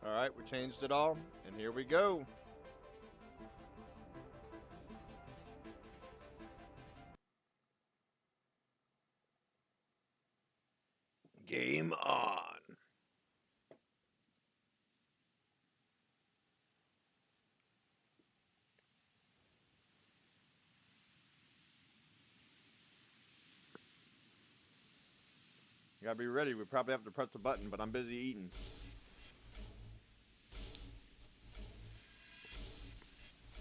Alright, we changed it all, and here we go. Game on. You gotta be ready. We probably have to press the button, but I'm busy eating.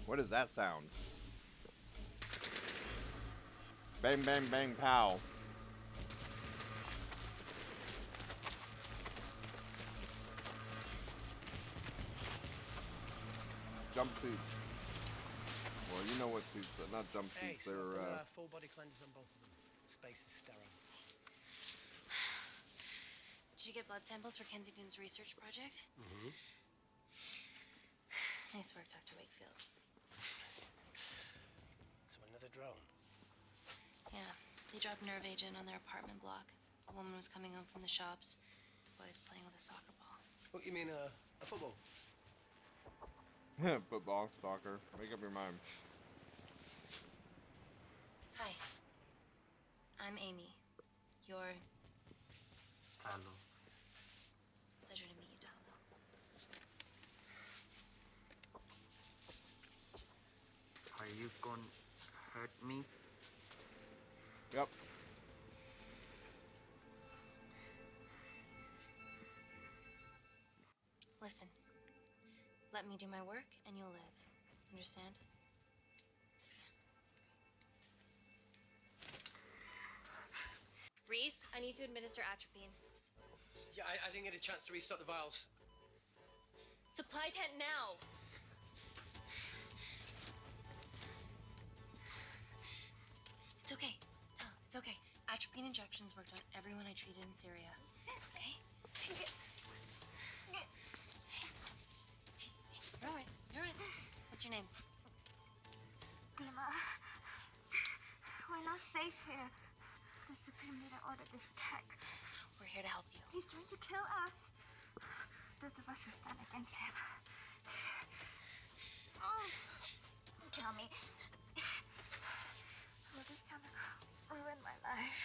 What is that sound? Bang, bang, bang, pow. Jumpsuits. Well, you know what suits, not jumpsuits. They're full body cleanses on both of them. Space is sterile. Did you get blood samples for Kensington's research project? Mm-hmm. Nice work, Dr. Wakefield. So another drone. Yeah, they dropped nerve agent on their apartment block. A woman was coming home from the shops. The boy was playing with a soccer ball. What, you mean a football? football, soccer. Make up your mind. Hi. I'm Amy. You're... Hello. Pleasure to meet you, Talo. Are you gonna hurt me? Yep. Listen. Let me do my work, and you'll live. Understand? Reese, I need to administer atropine. Yeah, I didn't get a chance to restock the vials. Supply tent now! It's okay. Tell him, it's okay. Atropine injections worked on everyone I treated in Syria. Okay? Hey, you're all right. You're all right. What's your name? Dima, we're not safe here. The Supreme Leader ordered this attack. We're here to help you. He's trying to kill us. Both of us will stand against him. Tell me, will this chemical ruin my life?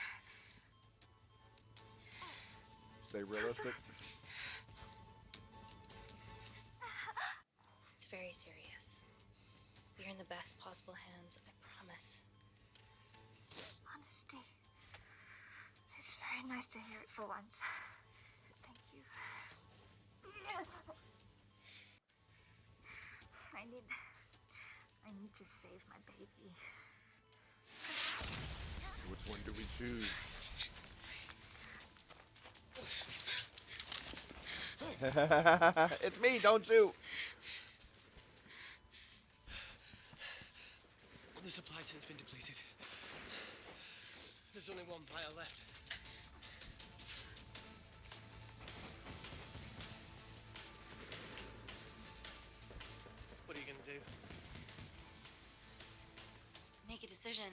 Stay realistic. It's very serious. You're in the best possible hands, I promise. Honesty. It's very nice to hear it for once. Thank you. I need to save my baby. Which one do we choose? It's me, don't you? The supply tent's been depleted. There's only one vial left. What are you gonna do? Make a decision.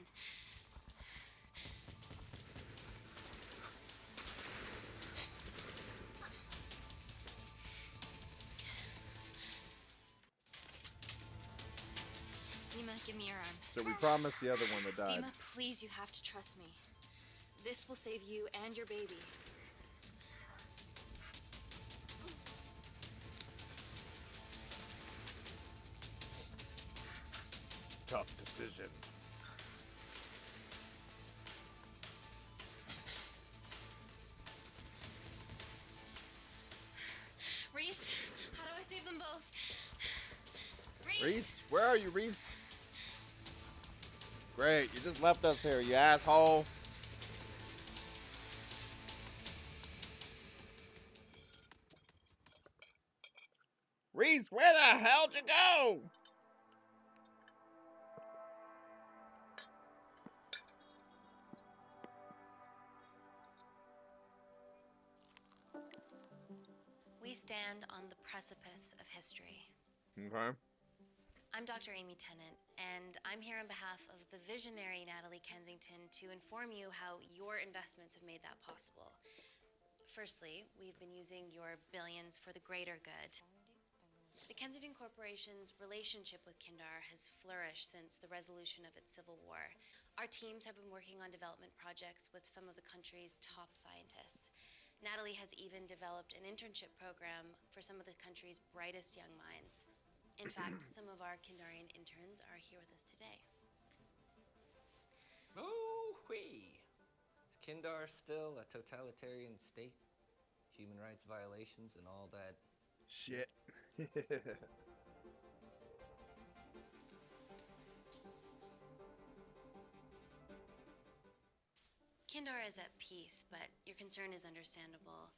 Dima, give me your arm. So we promised the other one that died. Dima, please, you have to trust me. This will save you and your baby. Tough decision. Reese, how do I save them both? Reese! Reese, where are you, Reese? Great, you just left us here, you asshole. Reese, where the hell'd you go? We stand on the precipice of history. Okay. I'm Dr. Amy Tennant, and I'm here on behalf of the visionary Natalie Kensington to inform you how your investments have made that possible. Firstly, we've been using your billions for the greater good. The Kensington Corporation's relationship with Kindar has flourished since the resolution of its civil war. Our teams have been working on development projects with some of the country's top scientists. Natalie has even developed an internship program for some of the country's brightest young minds. In fact, some of our Kindarian interns are here with us today. Oh-wee! Is Kindar still a totalitarian state? Human rights violations and all that? Shit. Kindar is at peace, but your concern is understandable.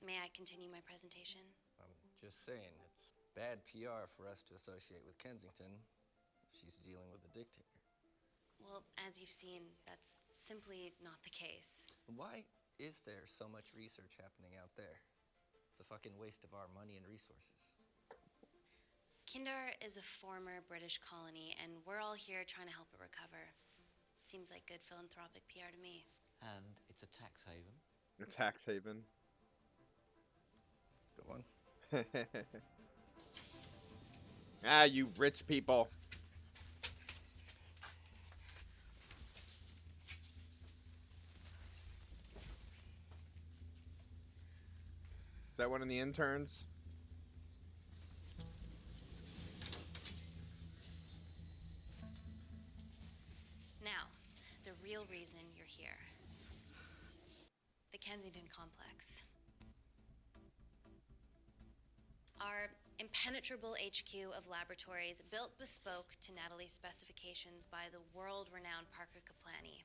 May I continue my presentation? I'm just saying, it's bad PR for us to associate with Kensington if she's dealing with a dictator. Well, as you've seen, that's simply not the case. Why is there so much research happening out there? It's a fucking waste of our money and resources. Kindar is a former British colony, and we're all here trying to help it recover. Seems like good philanthropic PR to me. And it's a tax haven. A tax haven. Go on. Ah, you rich people. Is that one of the interns? Now, the real reason you're here. The Kensington Complex. Our impenetrable HQ of laboratories built bespoke to Natalie's specifications by the world-renowned Parker Kaplani.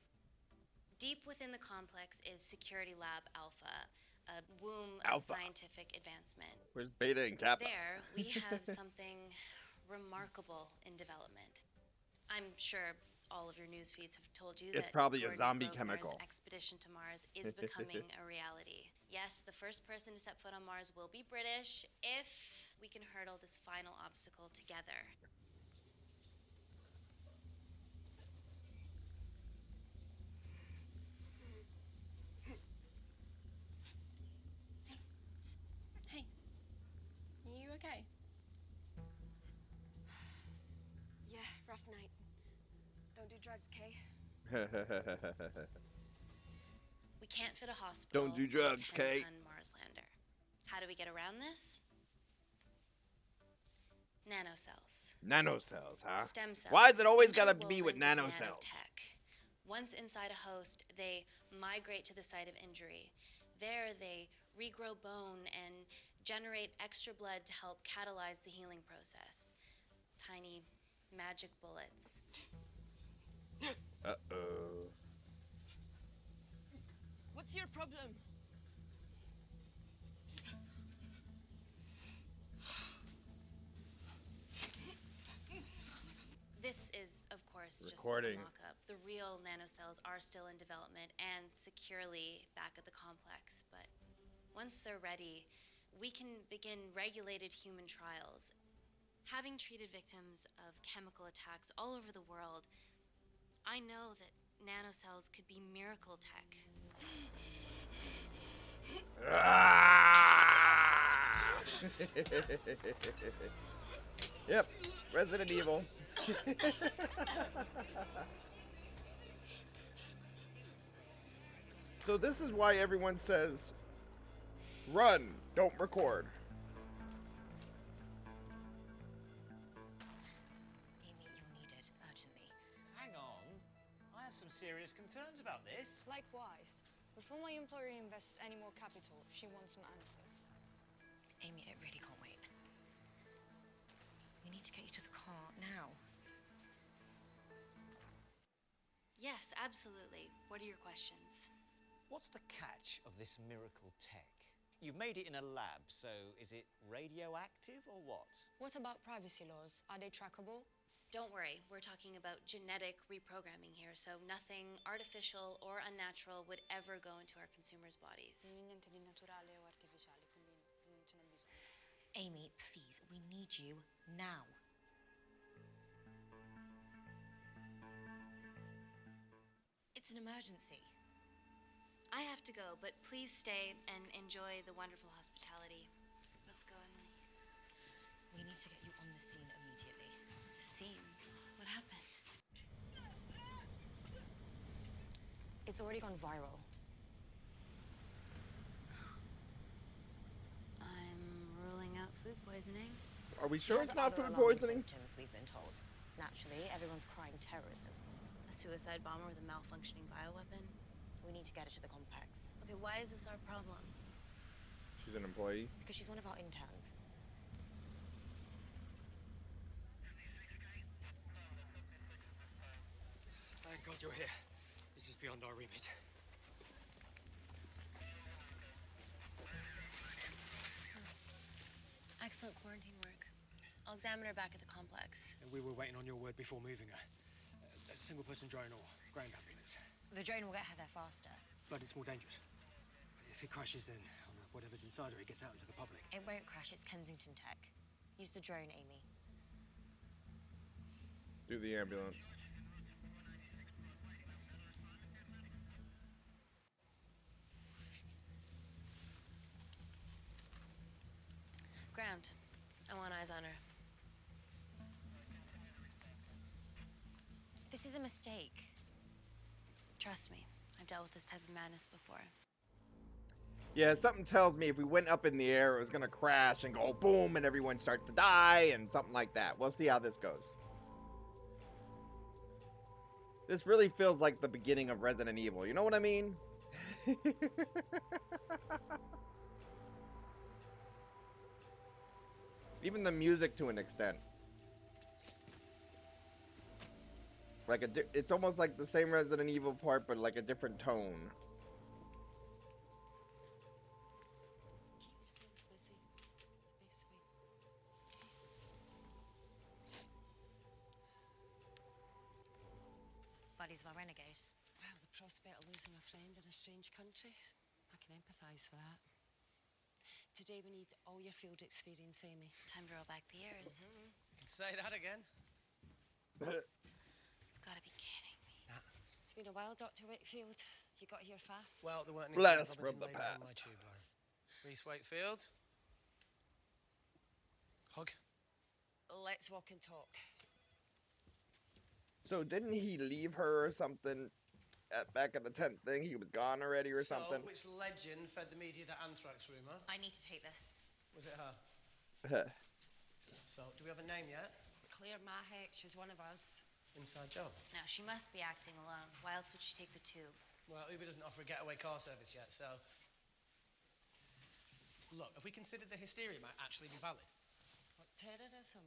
Deep within the complex is Security Lab Alpha, a womb of Alpha. scientific advancement. Where's Beta and Kappa? There, we have something remarkable in development. I'm sure all of your news feeds have told you It's that probably a Gordon zombie Grosvenor's chemical. expedition to Mars is becoming a reality. Yes, the first person to set foot on Mars will be British if we can hurdle this final obstacle together. Hey. You okay? Yeah, rough night. Don't do drugs, Kay. We can't fit a hospital. Don't do on a drugs, Kate. 10-ton Mars lander. How do we get around this? Nanocells. Nanocells, huh? Stem cells. Why is it always gotta be with interwoven nanocells? nanotech. Once inside a host, they migrate to the site of injury. There, they regrow bone and generate extra blood to help catalyze the healing process. Tiny magic bullets. Uh-oh. What's your problem? This is, of course, just a Recording. mock-up. The real nanocells are still in development and securely back at the complex, but once they're ready, we can begin regulated human trials. Having treated victims of chemical attacks all over the world, I know that nanocells could be miracle tech. Ah! Yep, Resident Evil. So this is why everyone says, run, don't record. Amy, you'll need it urgently. Hang on. I have some serious concerns about this. Likewise. Before my employer invests any more capital, she wants some answers. Amy, it really can't wait. We need to get you to the car now. Yes, absolutely. What are your questions? What's the catch of this miracle tech? You've made it in a lab, so is it radioactive or what? What about privacy laws? Are they trackable? Don't worry, we're talking about genetic reprogramming here, so nothing artificial or unnatural would ever go into our consumers' bodies. Niente di naturale o artificiale, quindi non ce n'è bisogno. Amy, please, we need you now. It's an emergency. I have to go, but please stay and enjoy the wonderful hospitality. Let's go, Emily. We We need to get you on the scene immediately. Scene? What happened? It's already gone viral. I'm ruling out food poisoning. Are we sure it's Has not other food alarming poisoning? symptoms, we've been told. Naturally, everyone's crying terrorism. A suicide bomber with a malfunctioning bioweapon? We need to get her to the complex. Okay, why is this our problem? She's an employee. Because she's one of our interns. Thank God you're here. This is beyond our remit. Excellent quarantine work. I'll examine her back at the complex. And we were waiting on your word before moving her. A single-person drone or ground ambulance. The drone will get her there faster. But it's more dangerous. If it crashes, then whatever's inside her, it gets out into the public. It won't crash, it's Kensington tech. Use the drone, Amy. Do the ambulance. Ground. I want eyes on her. This is a mistake. Trust me, I've dealt with this type of madness before. Yeah, something tells me if we went up in the air, it was gonna crash and go boom, and everyone starts to die, and something like that. We'll see how this goes. This really feels like the beginning of Resident Evil. You know what I mean? Even the music to an extent. Like it's almost like the same Resident Evil part, but like a different tone. Keep yourselves busy. It's the best way. Buddies of a renegade. Well, the prospect of losing a friend in a strange country, I can empathise with that. Today we need all your field experience, Amy. Time to roll back the years. You can say that again. You've got to be kidding me. It's been a while, Dr. Wakefield. You got here fast. Well, there weren't any Blast Robinson from the ladies on my past. tube line. Reese Wakefield. Hug. Let's walk and talk. So didn't he leave her or something back at the tent thing? He was gone already or something? So, which legend fed the media that anthrax rumour? I need to take this. Was it her? So, do we have a name yet? Claire Mahek, she's one of us. Inside job. Now, she must be acting alone. Why else would she take the tube? Well, Uber doesn't offer a getaway car service yet, so... Look, if we consider the hysteria might actually be valid. What, terrorism?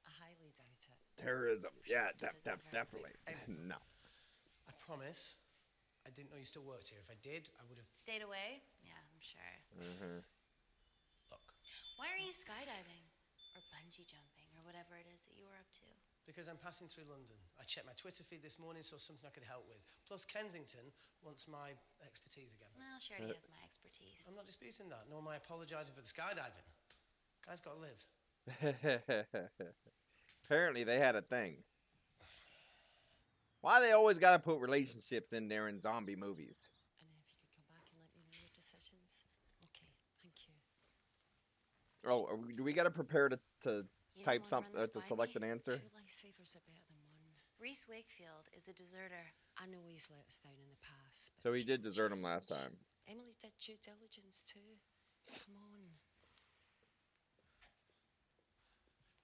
I highly doubt it. Terrorism. Yeah, definitely. No. I promise I didn't know you still worked here. If I did, I would have... Stayed away? Yeah, I'm sure. Look, Why are you skydiving? Or bungee jumping? Or whatever it is that you were up to? because I'm passing through London. I checked my Twitter feed this morning, saw something I could help with. Plus, Kensington wants my expertise again. Well, she already has my expertise. I'm not disputing that, nor am I apologising for the skydiving. Guy's got to live. Apparently they had a thing. Why they always gotta put relationships in there in zombie movies? And if you could come back and let me know your decisions. Okay, thank you. Oh, do we gotta prepare to You type don't wanna something run this to by select me? an answer? 2 lifesavers are better than 1. Reese Wakefield is a deserter. I know he's let us down in the past. But So he did people desert him last change. time. Emily did due diligence too. Come on.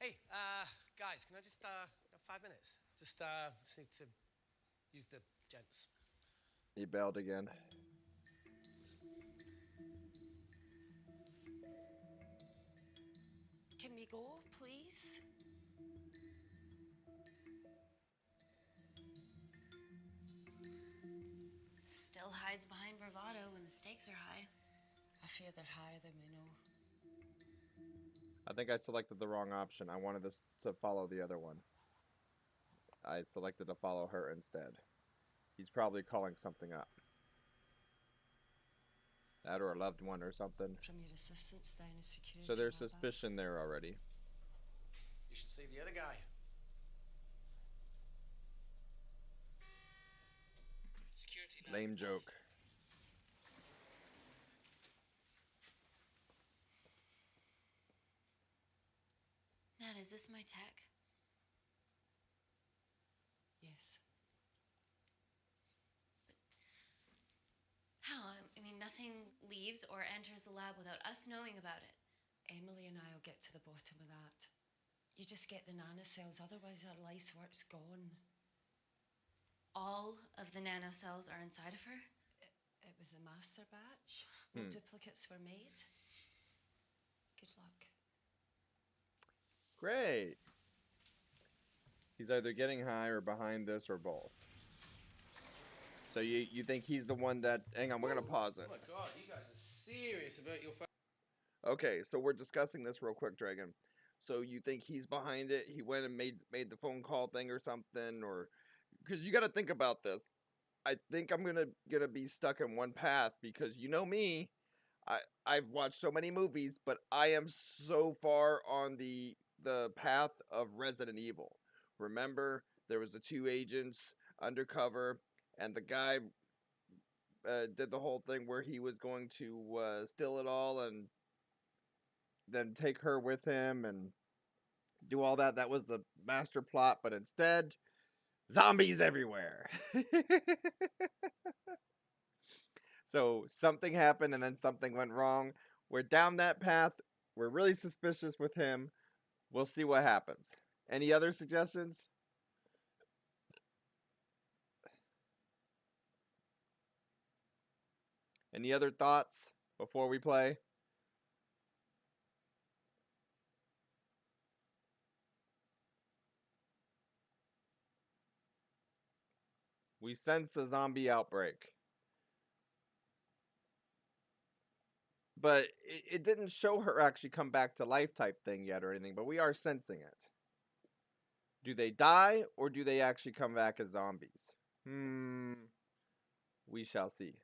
Hey, guys, can I just, 5 minutes? Just need to use the gents. He bailed again. Can we go, please? Still hides behind bravado when the stakes are high. I fear they're higher than we know. I think I selected the wrong option. I wanted this to follow the other one. I selected to follow her instead. He's probably calling something up. That or a loved one or something. From your assistants down in security. So there's like that. suspicion there already. You should see the other guy. Lame joke. this my tech? Yes. How? I mean, nothing leaves or enters the lab without us knowing about it. Emily and I'll get to the bottom of that. You just get the nanocells, otherwise our life's work's gone. All of the nanocells are inside of her? It was the master batch. No duplicates were made. Good luck. Great. He's either getting high or behind this or both. So you think he's the one that... Hang on, we're going to pause it. Oh my god, you guys are serious about your... Okay, so we're discussing this real quick, Dragon. So you think he's behind it? He went and made the phone call thing or something? Or... Because you got to think about this. I think I'm gonna be stuck in one path because you know me. I've watched so many movies, but I am so far on the path of Resident Evil. Remember, there was the 2 agents undercover, and the guy did the whole thing where he was going to steal it all and then take her with him and do all that. That was the master plot, but instead, zombies everywhere. So something happened and then something went wrong. We're down that path. We're really suspicious with him. We'll see what happens. Any other suggestions? Any other thoughts before we play? We sense a zombie outbreak. But it didn't show her actually come back to life type thing yet or anything, but we are sensing it. Do they die or do they actually come back as zombies? We shall see.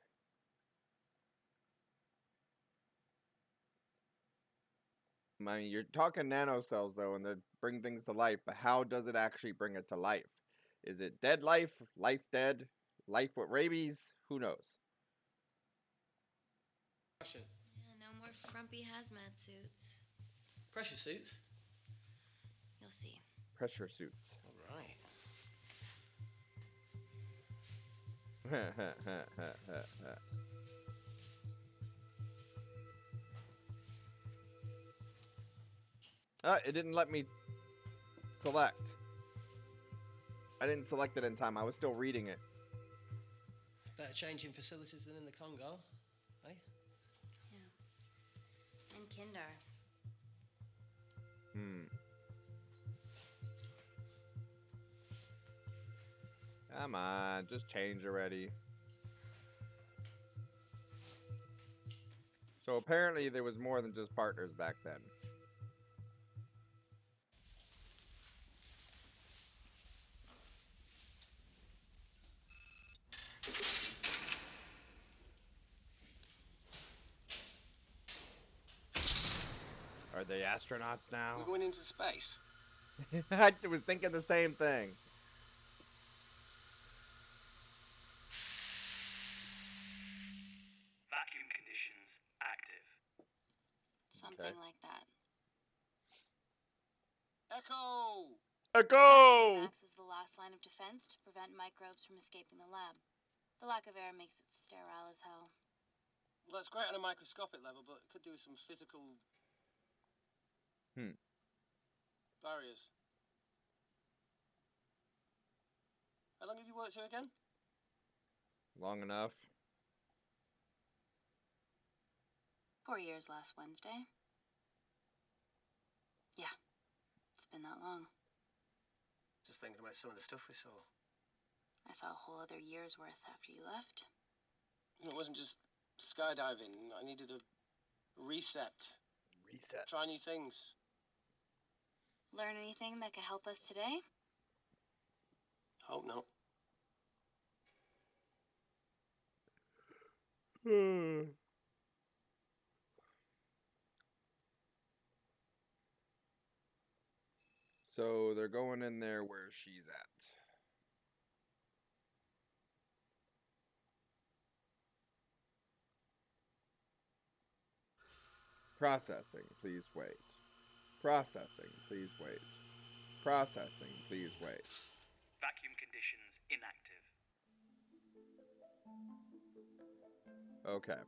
I mean, you're talking nanocells though, and they bring things to life, but how does it actually bring it to life? Is it dead life, life dead, life with rabies? Who knows? Question. Yeah, no more frumpy hazmat suits. Pressure suits? You'll see. Pressure suits. Alright. It didn't let me select. I didn't select it in time. I was still reading it. Better changing facilities than in the Congo, eh? Yeah. And Kindar. Come on, just change already. So apparently there was more than just partners back then. Are they astronauts now? We're going into space. I was thinking the same thing. Vacuum conditions active. Something like that. Echo! Echo! Max is the last line of defense to prevent microbes from escaping the lab. The lack of air makes it sterile as hell. Well, that's great on a microscopic level, but it could do with some physical... barriers. How long have you worked here again? Long enough. 4 years last Wednesday. Yeah, it's been that long. Just thinking about some of the stuff we saw. I saw a whole other year's worth after you left. It wasn't just skydiving. I needed a reset. Reset. Try new things. Learn anything that could help us today? Hope not. So they're going in there where she's at. Processing, please wait. Processing, please wait. Processing. Please wait. Vacuum conditions inactive. Okay.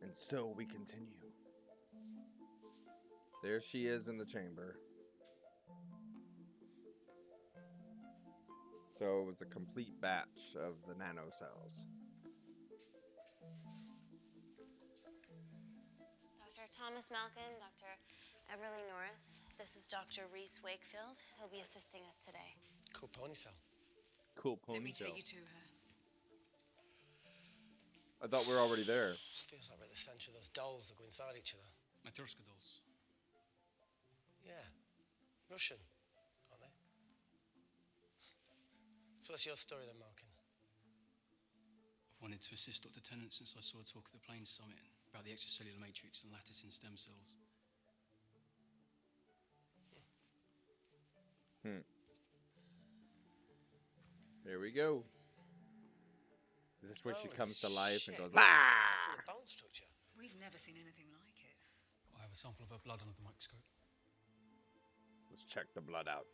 And so we continue. There she is in the chamber. So it was a complete batch of the nanocells. Dr. Thomas Malkin, Dr. Everly North. This is Dr. Reese Wakefield. He'll be assisting us today. Cool ponytail. Cool ponytail. Let me take you to her. I thought we were already there. Feels like we're at the centre of those dolls that go inside each other. Matryoshka dolls. Yeah. Russian, aren't they? So what's your story then, Malkin? I've wanted to assist Dr. Tennant since I saw a talk at the Plains Summit about the extracellular matrix and lattice in stem cells. Here we go. Is this where she Holy comes to life shit. and goes, It's attacking the bone structure. We've never seen anything like it. I have a sample of her blood under the microscope. let's check the blood out.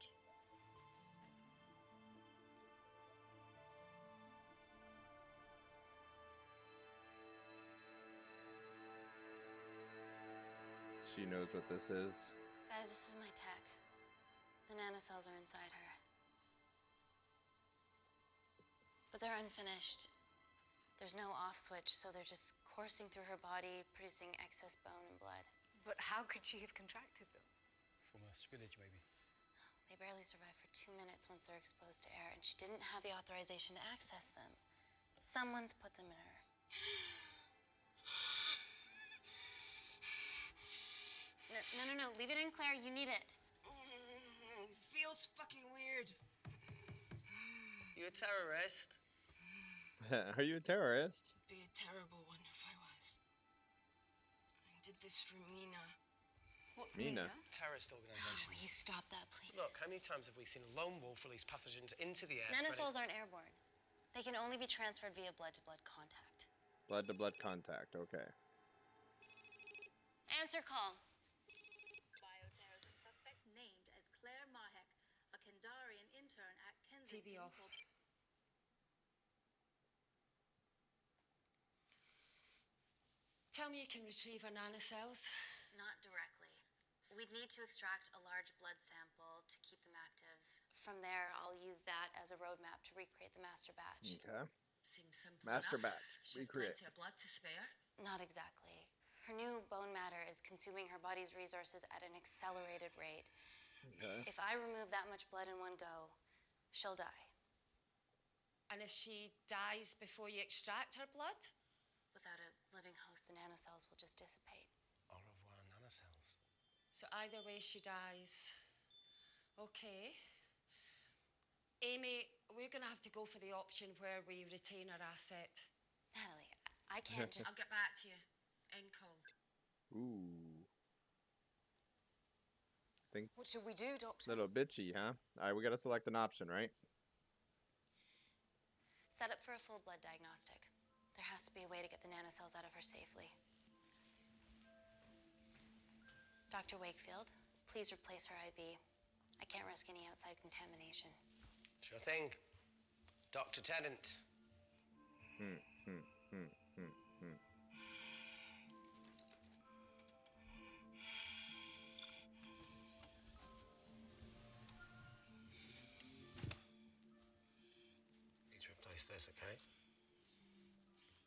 She knows what this is. Guys, this is my tech. The nanocells are inside her. But they're unfinished. There's no off switch, so they're just coursing through her body, producing excess bone and blood. But how could she have contracted them? From a spillage, maybe. They barely survive for 2 minutes once they're exposed to air, and she didn't have the authorization to access them. Someone's put them in her. No. Leave it in, Claire. You need it. Feels fucking weird. You a terrorist? Are you a terrorist? Be a terrible one if I was. I did this for Mina. What's Mina? Terrorist organisation. Will you stop that, please? Look, how many times have we seen a lone wolf release pathogens into the air? Nanocells aren't airborne. They can only be transferred via blood-to-blood contact. Blood-to-blood contact, okay. Answer call. Bioterrorism suspect named as Claire Mahek, a Kendarian intern at Kensington. TV off. Tell me you can retrieve her nanocells. Not directly. We'd need to extract a large blood sample to keep them active. From there, I'll use that as a roadmap to recreate the master batch. Okay. Seems simple Master enough. batch. She's Recreate. plenty of blood to spare. Not exactly. Her new bone matter is consuming her body's resources at an accelerated rate. Okay. If I remove that much blood in one go, she'll die. And if she dies before you extract her blood? Without a living host, the nanocells will just dissipate. Au revoir, nanocells. So either way she dies. Okay. Amy, we're going to have to go for the option where we retain our asset. Natalie, I can't just... I'll get back to you. End call. Ooh. Think What should we do, Doctor? little bitchy, huh? Alright, we gotta select an option, right? Set up for a full blood diagnostic. There has to be a way to get the nanocells out of her safely. Dr. Wakefield, please replace her IV. I can't risk any outside contamination. Sure thing. Dr. Tennant. Need to replace this, okay?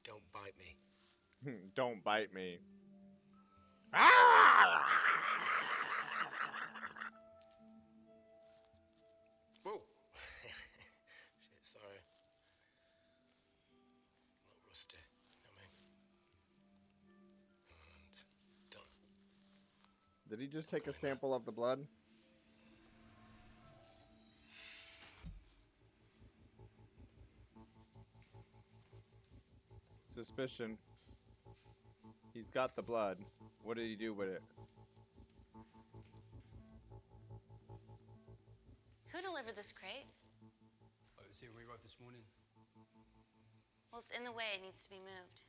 Don't bite me. Don't bite me. Whoa. Shit, sorry. A little rusty. You know what I mean? And done. Did he just take a sample of the blood? Suspicion. He's got the blood. What did he do with it? Who delivered this crate? I was here when we arrived this morning. Well, it's in the way. It needs to be moved.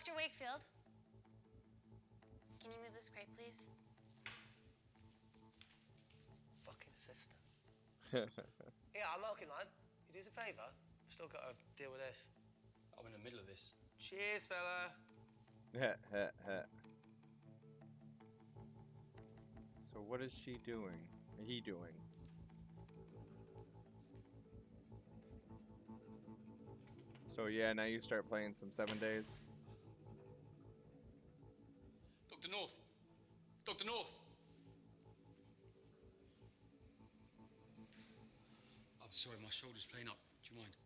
Dr. Wakefield, can you move this crate, please? Fucking assistant. Yeah, I'm okay, lad. You do us a favour? Still got to deal with this. I'm in the middle of this. Cheers, fella. So what is she doing? He doing? So yeah, now you start playing some 7 Days. Dr. North! Dr. North! I'm sorry, my shoulder's playing up. Do you mind?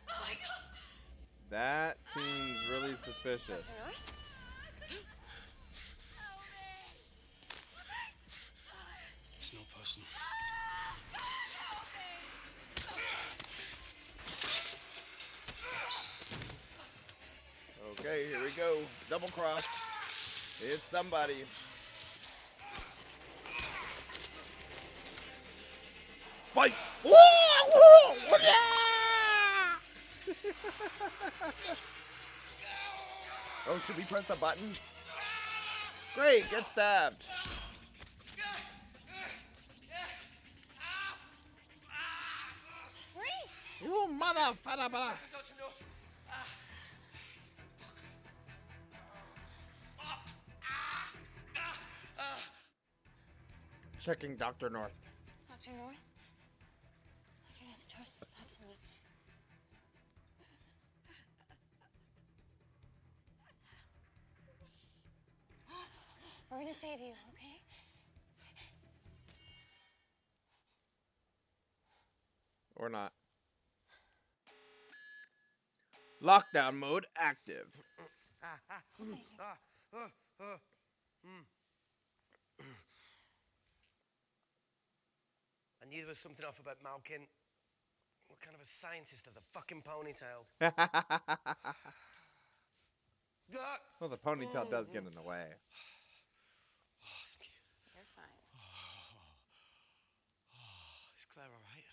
Oh my God. That seems really suspicious. It's not personal. Okay, here we go. Double cross. It's somebody. Fight! Whoa! Whoa! Oh, should we press the button? Great, get stabbed. Reese! You mother fada bada. Dr. North. Checking Dr. North. Dr. North? Dr. North, talk to me. We're gonna save you, okay? Or not. Lockdown mode active. I knew there was something off about Malkin. What kind of a scientist has a fucking ponytail? Well, the ponytail does get in the way. You're fine. Is Claire all right?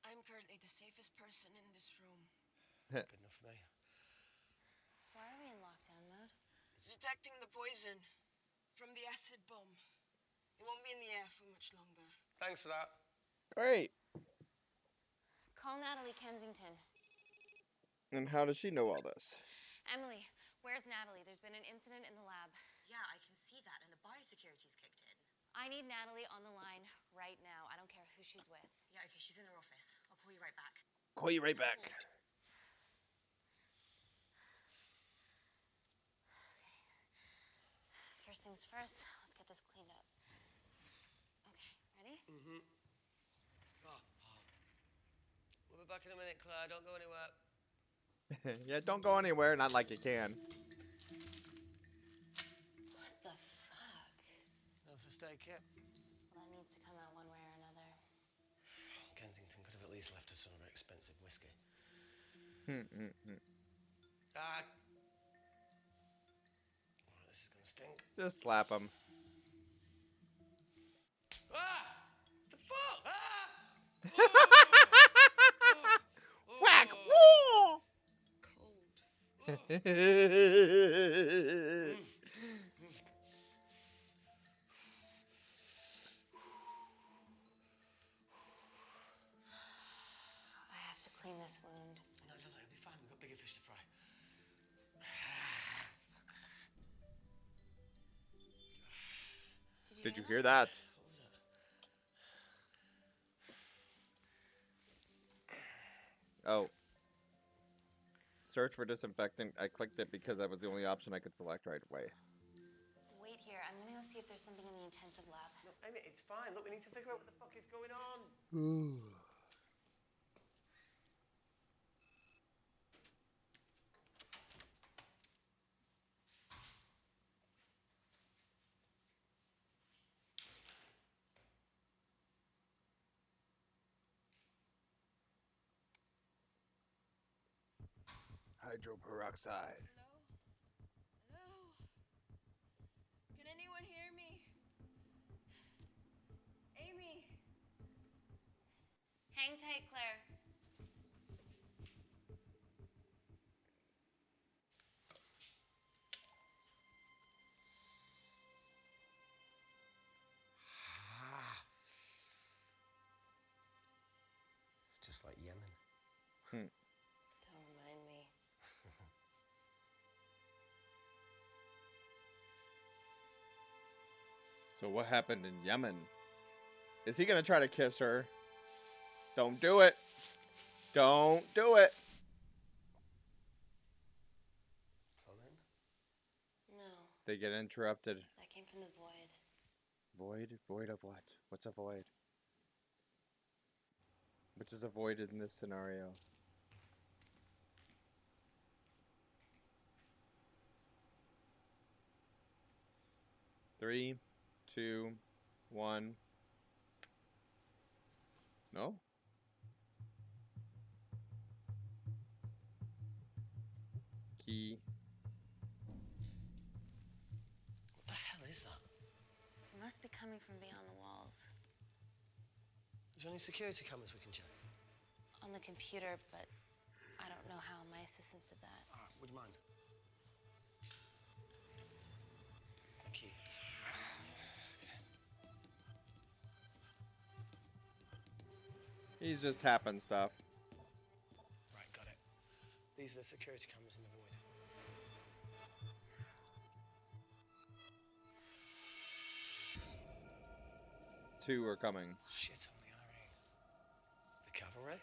I'm currently the safest person in this room. Good enough for me. Why are we in lockdown mode? It's detecting the poison from the acid bomb. It won't be in the air for much longer. Thanks for that. Great. Call Natalie Kensington. And how does she know all this? Emily, where's Natalie? There's been an incident in the lab. Yeah, I can see that, and the biosecurity's kicked in. I need Natalie on the line right now. I don't care who she's with. Yeah, okay, she's in her office. I'll call you right back. Call you right back. First things first, let's get this cleaned up. Okay, ready? Mm-hmm. We'll be back in a minute, Claire. Don't go anywhere. Yeah, don't go anywhere. Not like you can. What the fuck? No first aid kit. Well, that needs to come out one way or another. Kensington could have at least left us some of her expensive whiskey. Ah. Oh, this is gonna stink. Just slap him. Ah! The fuck? Ah! Whack! Woo! Cold. I have to clean this wound. No, it'll be fine. We've got bigger fish to fry. Did you hear that? What was that? Oh. Search for disinfectant. I clicked it because that was the only option I could select right away. Wait here. I'm gonna go see if there's something in the intensive lab. No, Amy, it's fine. Look, we need to figure out what the fuck is going on. Hydroperoxide. Hello? Hello? Can anyone hear me? Amy? Hang tight, Claire. It's just like Yemen. Don't remind me. So what happened in Yemen? Is he gonna try to kiss her? Don't do it. Don't do it. No, They get interrupted. that came from the void. Void? Void of what? What's a void? Which is a void in this scenario? Three, 2, 1. No? Key. What the hell is that? It must be coming from beyond the walls. Is there any security cameras we can check? On the computer, but I don't know how. My assistants did that. All right, would you mind? Thank you. He's just tapping stuff. Right, got it. These are the security cameras in the void. 2 are coming. Shit on the RE. The cavalry?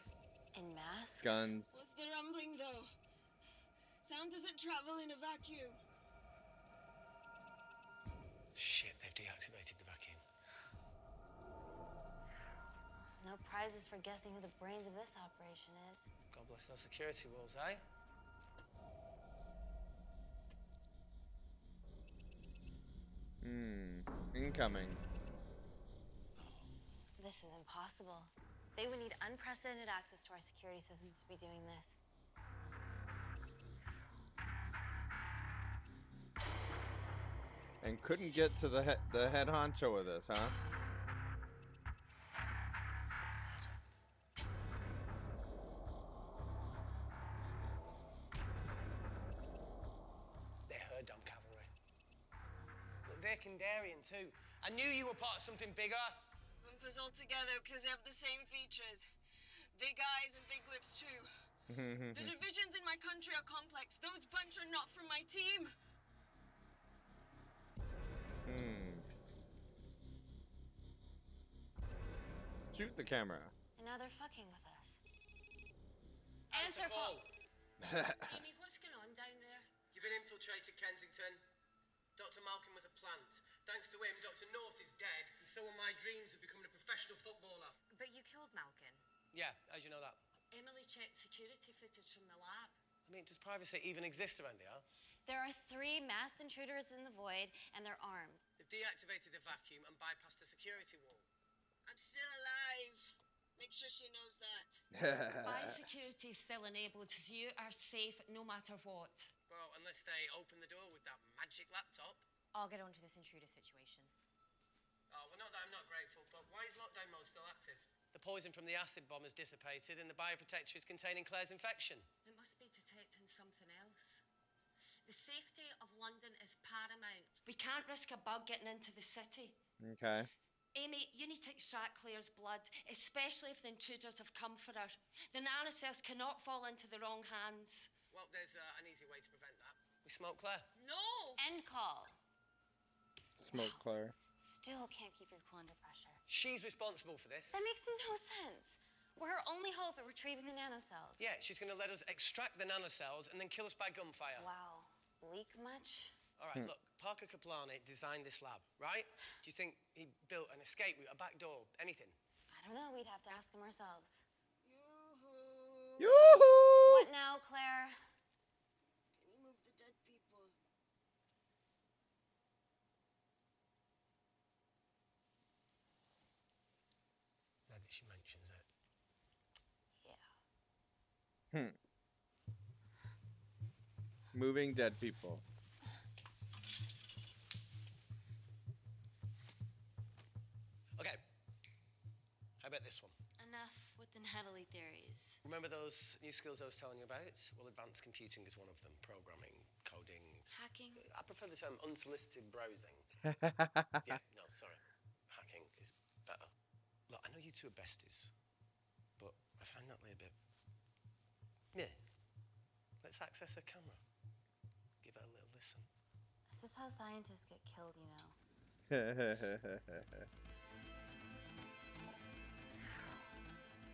In masks? Guns. What's the rumbling, though? Sound doesn't travel in a vacuum. Shit, they've deactivated the vacuum. No prizes for guessing who the brains of this operation is. God bless those security walls, eh? Incoming. This is impossible. They would need unprecedented access to our security systems to be doing this. And couldn't get to the head honcho of this, huh? They're her dumb cavalry. Look, they're Kandarian too. I knew you were part of something bigger. Bumpers all together because they have the same features. Big eyes and big lips too. The divisions in my country are complex. Those bunch are not from my team. Shoot the camera. And now they're fucking with us. Answer call. Amy, what's going on down there? You've been infiltrated, Kensington. Dr. Malcolm was a plant. Thanks to him, Dr. North is dead, and so are my dreams of becoming a professional footballer. But you killed Malkin. Yeah, how'd you know that? Emily checked security footage from the lab. I mean, does privacy even exist around here? There are 3 masked intruders in the void, and they're armed. They've deactivated the vacuum and bypassed the security wall. I'm still alive. Make sure she knows that. Biosecurity is still enabled, so you are safe no matter what. Well, unless they open the door with that magic laptop. I'll get onto this intruder situation. Oh, well, not that I'm not grateful, but why is lockdown mode still active? The poison from the acid bomb has dissipated and the bioprotector is containing Claire's infection. It must be detecting something else. The safety of London is paramount. We can't risk a bug getting into the city. Okay. Amy, you need to extract Claire's blood, especially if the intruders have come for her. The nanocells cannot fall into the wrong hands. Well, there's an easy way to prevent that. We smoke Claire. No! End call. Smoke Claire. Still can't keep your cool under pressure. She's responsible for this. That makes no sense. We're her only hope at retrieving the nanocells. Yeah, she's going to let us extract the nanocells and then kill us by gunfire. Wow. Bleak much? All right, look, Parker Kaplani designed this lab, right? Do you think he built an escape route, a back door, anything? I don't know. We'd have to ask him ourselves. Yoo-hoo! Yoo-hoo! What now, Claire? Can you move the dead people? Now that she mentions it. Yeah. Moving dead people. Okay. How about this one? enough with the Natalie theories. Remember those new skills I was telling you about? Well, advanced computing is one of them. Programming, coding. Hacking? I prefer the term unsolicited browsing. Yeah, no, sorry. Hacking is better. Look, I know you two are besties, but I find Natalie a bit... Yeah. Let's access her camera. Give her a little listen. This is how scientists get killed, you know.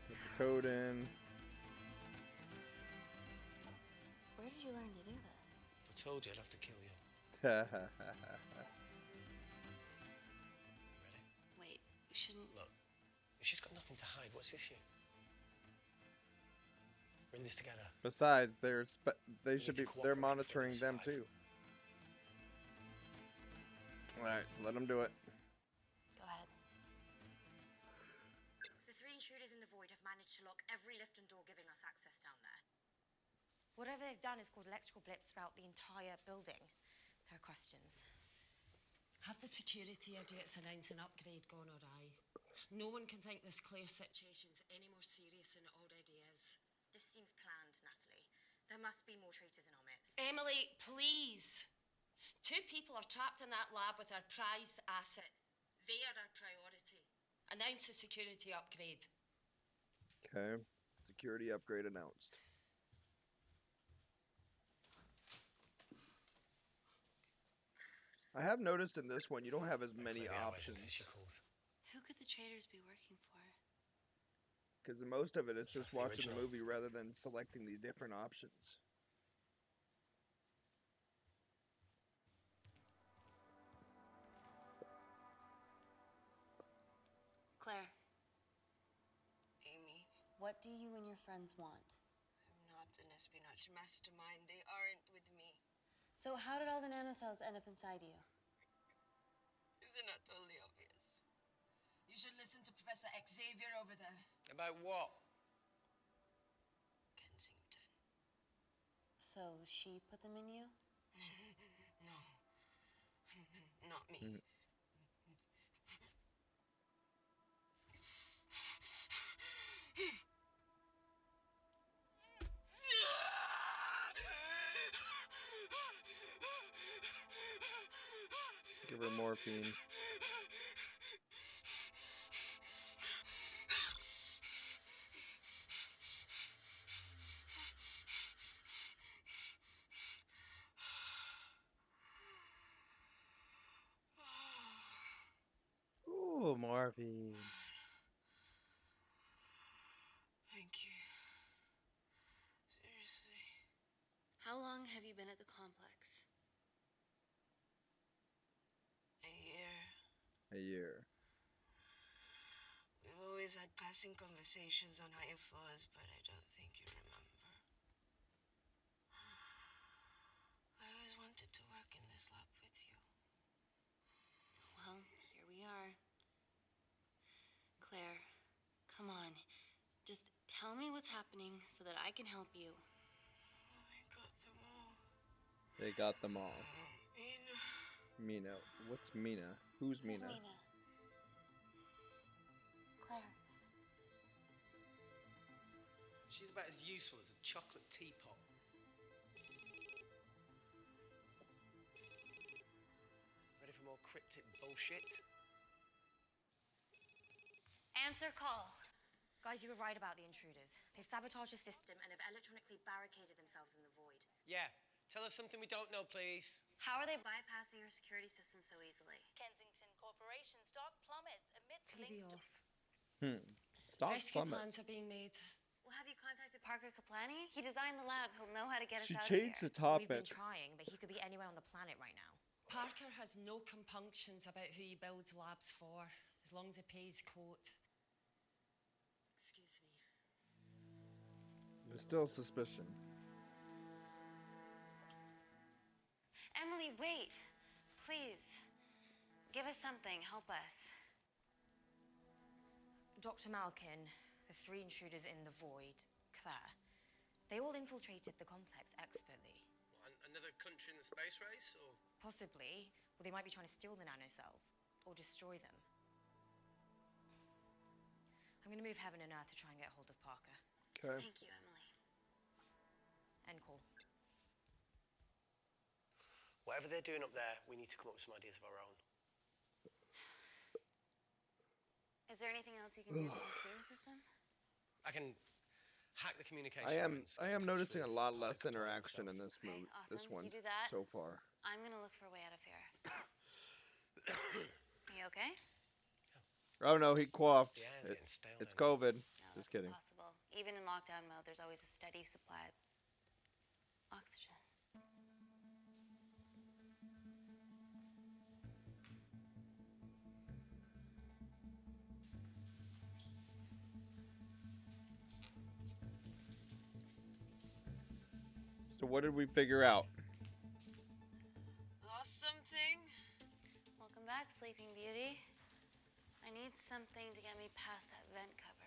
Put the code in. Where did you learn to do this? If I told you, I'd have to kill you. Wait, you shouldn't... Look, she's got nothing to hide. What's the issue? We're in this together. Besides, they're monitoring them too. Alright, so let them do it. Go ahead. The 3 intruders in the void have managed to lock every lift and door giving us access down there. Whatever they've done has caused electrical blips throughout the entire building. There are questions. Have the security idiots announced an upgrade gone awry? No one can think this Claire situation's any more serious than it already is. This seems planned, Natalie. There must be more traitors in our midst. Emily, please. 2 people are trapped in that lab with our prized asset. They are our priority. Announce the security upgrade. Okay. Security upgrade announced. I have noticed in this one you don't have as many options. Who could the traitors be working for? Because most of it it's just watching the movie rather than selecting the different options. Claire, Amy, what do you and your friends want? I'm not an espionage mastermind. They aren't with me. So how did all the nanocells end up inside you? Isn't that totally obvious? You should listen to Professor Xavier over there. About what? Kensington. So she put them in you? No. Not me. Give her morphine. Ooh, morphine. Thank you. Seriously. How long have you been at the complex? A year. We've always had passing conversations on higher floors, but I don't think you remember. I always wanted to work in this lab with you. Well, here we are. Claire, come on. Just tell me what's happening so that I can help you. I got them all. They got them all. Mina. Mina. What's Mina? Who's Mina? Who's Mina? Claire. She's about as useful as a chocolate teapot. Ready for more cryptic bullshit? Answer call. Guys, you were right about the intruders. They've sabotaged the system and have electronically barricaded themselves in the void. Yeah. Tell us something we don't know, please. How are they bypassing your security system so easily? Kensington Corporation stock plummets amidst TV links to... off. Stop Rescue plummets. plans are being made. Well, have you contacted Parker Kaplani? He designed the lab. He'll know how to get us She out changed of the here. We've been topic. trying, but he could be anywhere on the planet right now. Parker has no compunctions about who he builds labs for, as long as he pays quote. Excuse me. There's still suspicion. Emily, wait. Please. Give us something. Help us. Dr. Malkin, the 3 intruders in the void, Claire, they all infiltrated the complex expertly. What, another country in the space race, or...? Possibly, or they might be trying to steal the nanocells, or destroy them. I'm going to move heaven and earth to try and get hold of Parker. Okay. Thank you, Emily. End call. Whatever they're doing up there, we need to come up with some ideas of our own. Is there anything else you can do with the computer system? I can hack the communication. I am noticing a lot less interaction in this movie. Awesome. This one You do that. so far. I'm gonna look for a way out of here. You okay? Oh no, he coughed. The air's getting stale It's now. COVID. No, Just that's kidding. impossible. Even in lockdown mode, there's always a steady supply of oxygen. So what did we figure out? Lost something? Welcome back, Sleeping Beauty. I need something to get me past that vent cover.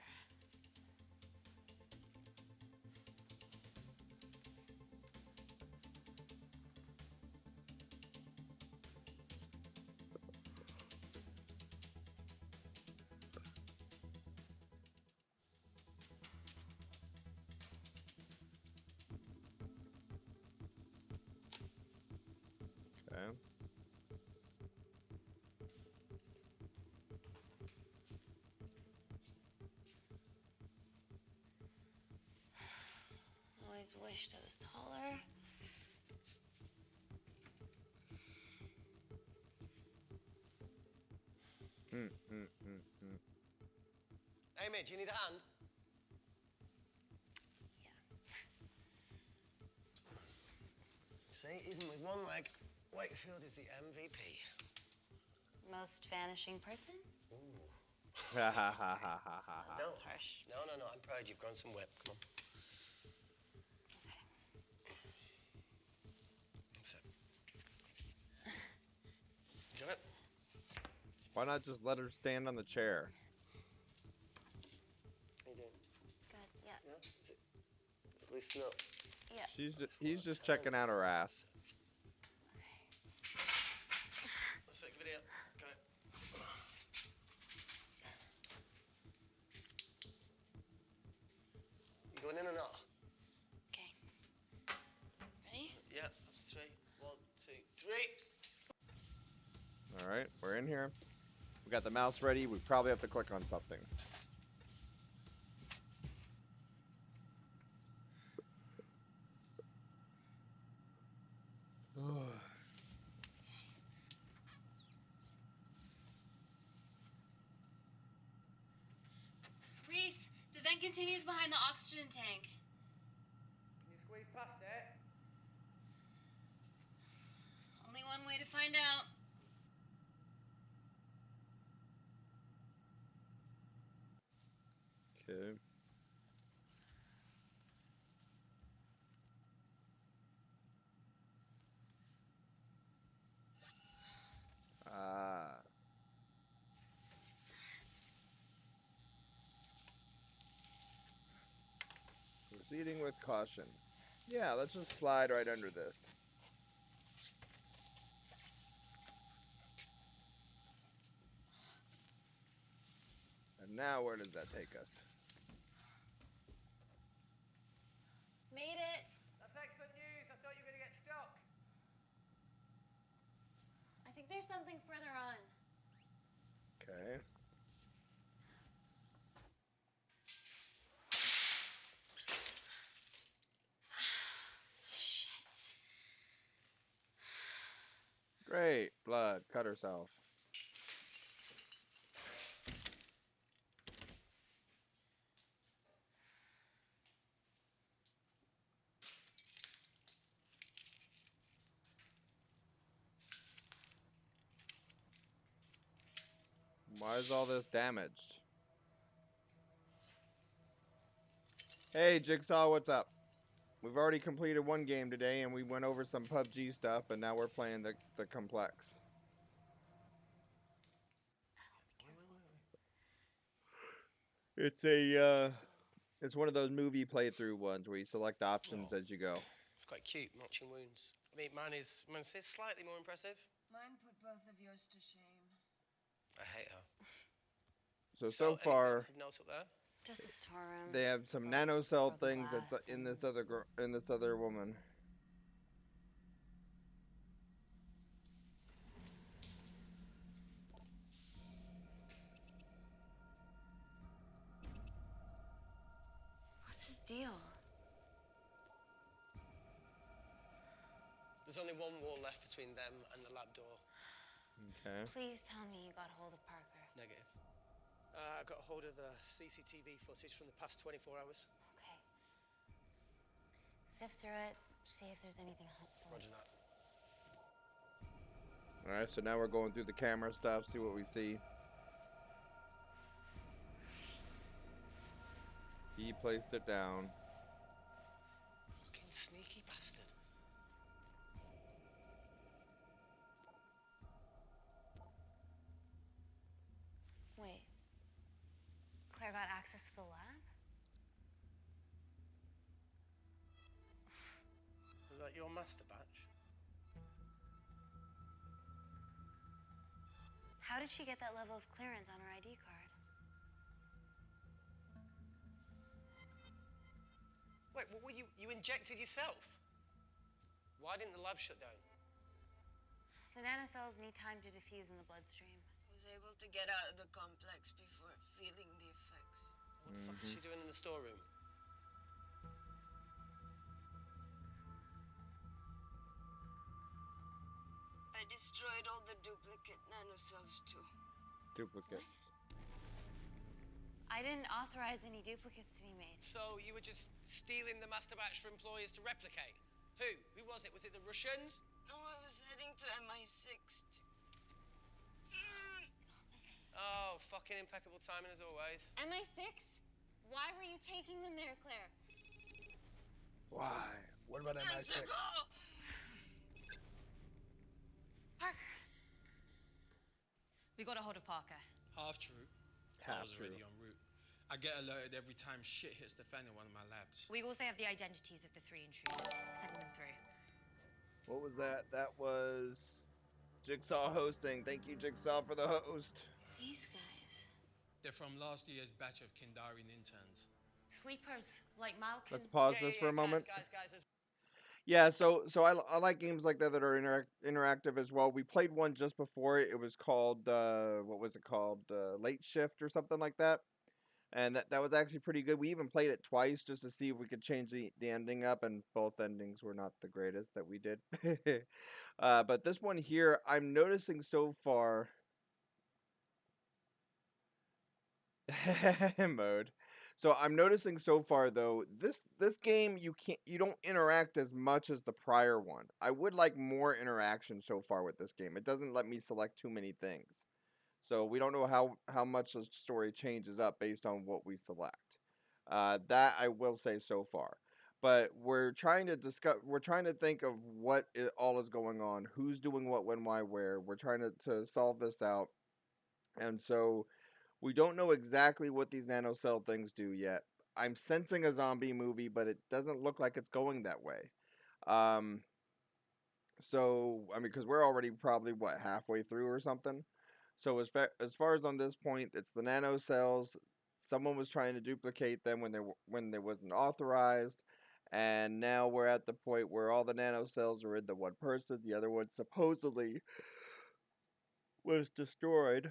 Okay. Always wished I was taller. Amy, do you need a hand? See, even with one leg, Wakefield is the MVP. Most vanishing person? Ooh. Ha ha ha ha ha ha. No, harsh. no, I'm proud you've grown some whip. Come on. That's it. Got it? Why not just let her stand on the chair? How you doing? Good, yeah. Yeah? Is it loosen up? Yeah. He's just checking out her ass. Let's take a video. Got it. You going in or not? Okay. Ready? Yeah, after 3. 1, 2, 3. All right, we're in here. We got the mouse ready. We probably have to click on something. Reese, the vent continues behind the oxygen tank. Can you squeeze past it? Only one way to find out. Okay. Proceeding with caution. Yeah, let's just slide right under this. And now where does that take us? Made it. That's excellent news. I thought you were going to get stuck. I think there's something further on. Okay. Shit. Great. Blood. Cut herself. Why is all this damaged? Hey, Jigsaw, what's up? We've already completed one game today, and we went over some PUBG stuff, and now we're playing the complex. It's it's one of those movie playthrough ones where you select options as you go. It's quite cute, matching wounds. I mean, mine is slightly more impressive. Mine put both of yours to shame. I hate her. so anything far else of note up there? Just a storeroom. they have some Broken nanocell things glass that's in this other in this other woman. What's his deal? There's only one wall left between them and the lab door. Okay. Please tell me you got hold of Parker. Negative. I got hold of the CCTV footage from the past 24 hours. Okay. Sift through it, see if there's anything helpful. Roger that. Alright, so now we're going through the camera stuff, see what we see. He placed it down. Fucking sneaky bastard. Wait. Claire got access to the lab? Was that your master batch? How did she get that level of clearance on her ID card? Wait, what were you injected yourself? Why didn't the lab shut down? The nanocells need time to diffuse in the bloodstream. I was able to get out of the complex before feeling the effects. What the fuck is she doing in the storeroom? I destroyed all the duplicate nanocells too. Duplicates. I didn't authorize any duplicates to be made. So you were just stealing the master batch for employers to replicate? Who? Who was it? Was it the Russians? No, I was heading to MI6 to... Oh, fucking impeccable timing as always. MI6? Why were you taking them there, Claire? Why? What about MI6? Parker. We got a hold of Parker. Half true. I was already en route. I get alerted every time shit hits the fan in one of my labs. We also have the identities of the 3 intruders. Sending them through. What was that? That was Jigsaw hosting. Thank you, Jigsaw, for the host. These guys. They're from last year's batch of Kindarian interns. Sleepers, like Malcolm. Let's pause this for a moment. Guys, Yeah, so I like games like that that are interactive as well. We played one just before it. It was called what was it called? Late Shift or something like that. And that was actually pretty good. We even played it twice just to see if we could change the ending up, and both endings were not the greatest that we did. But this one here, I'm noticing so far mode. So I'm noticing so far though, this game you don't interact as much as the prior one. I would like more interaction so far with this game. It doesn't let me select too many things. So we don't know how much the story changes up based on what we select. That I will say so far. But we're trying to think of what all is going on, who's doing what, when, why, where. We're trying to solve this out. And so we don't know exactly what these nanocell things do yet. I'm sensing a zombie movie, but it doesn't look like it's going that way. So, I mean, because we're already probably, what, halfway through or something? So as far as on this point, it's the nanocells. Someone was trying to duplicate them when they wasn't authorized. And now we're at the point where all the nanocells are in the one person. The other one supposedly was destroyed.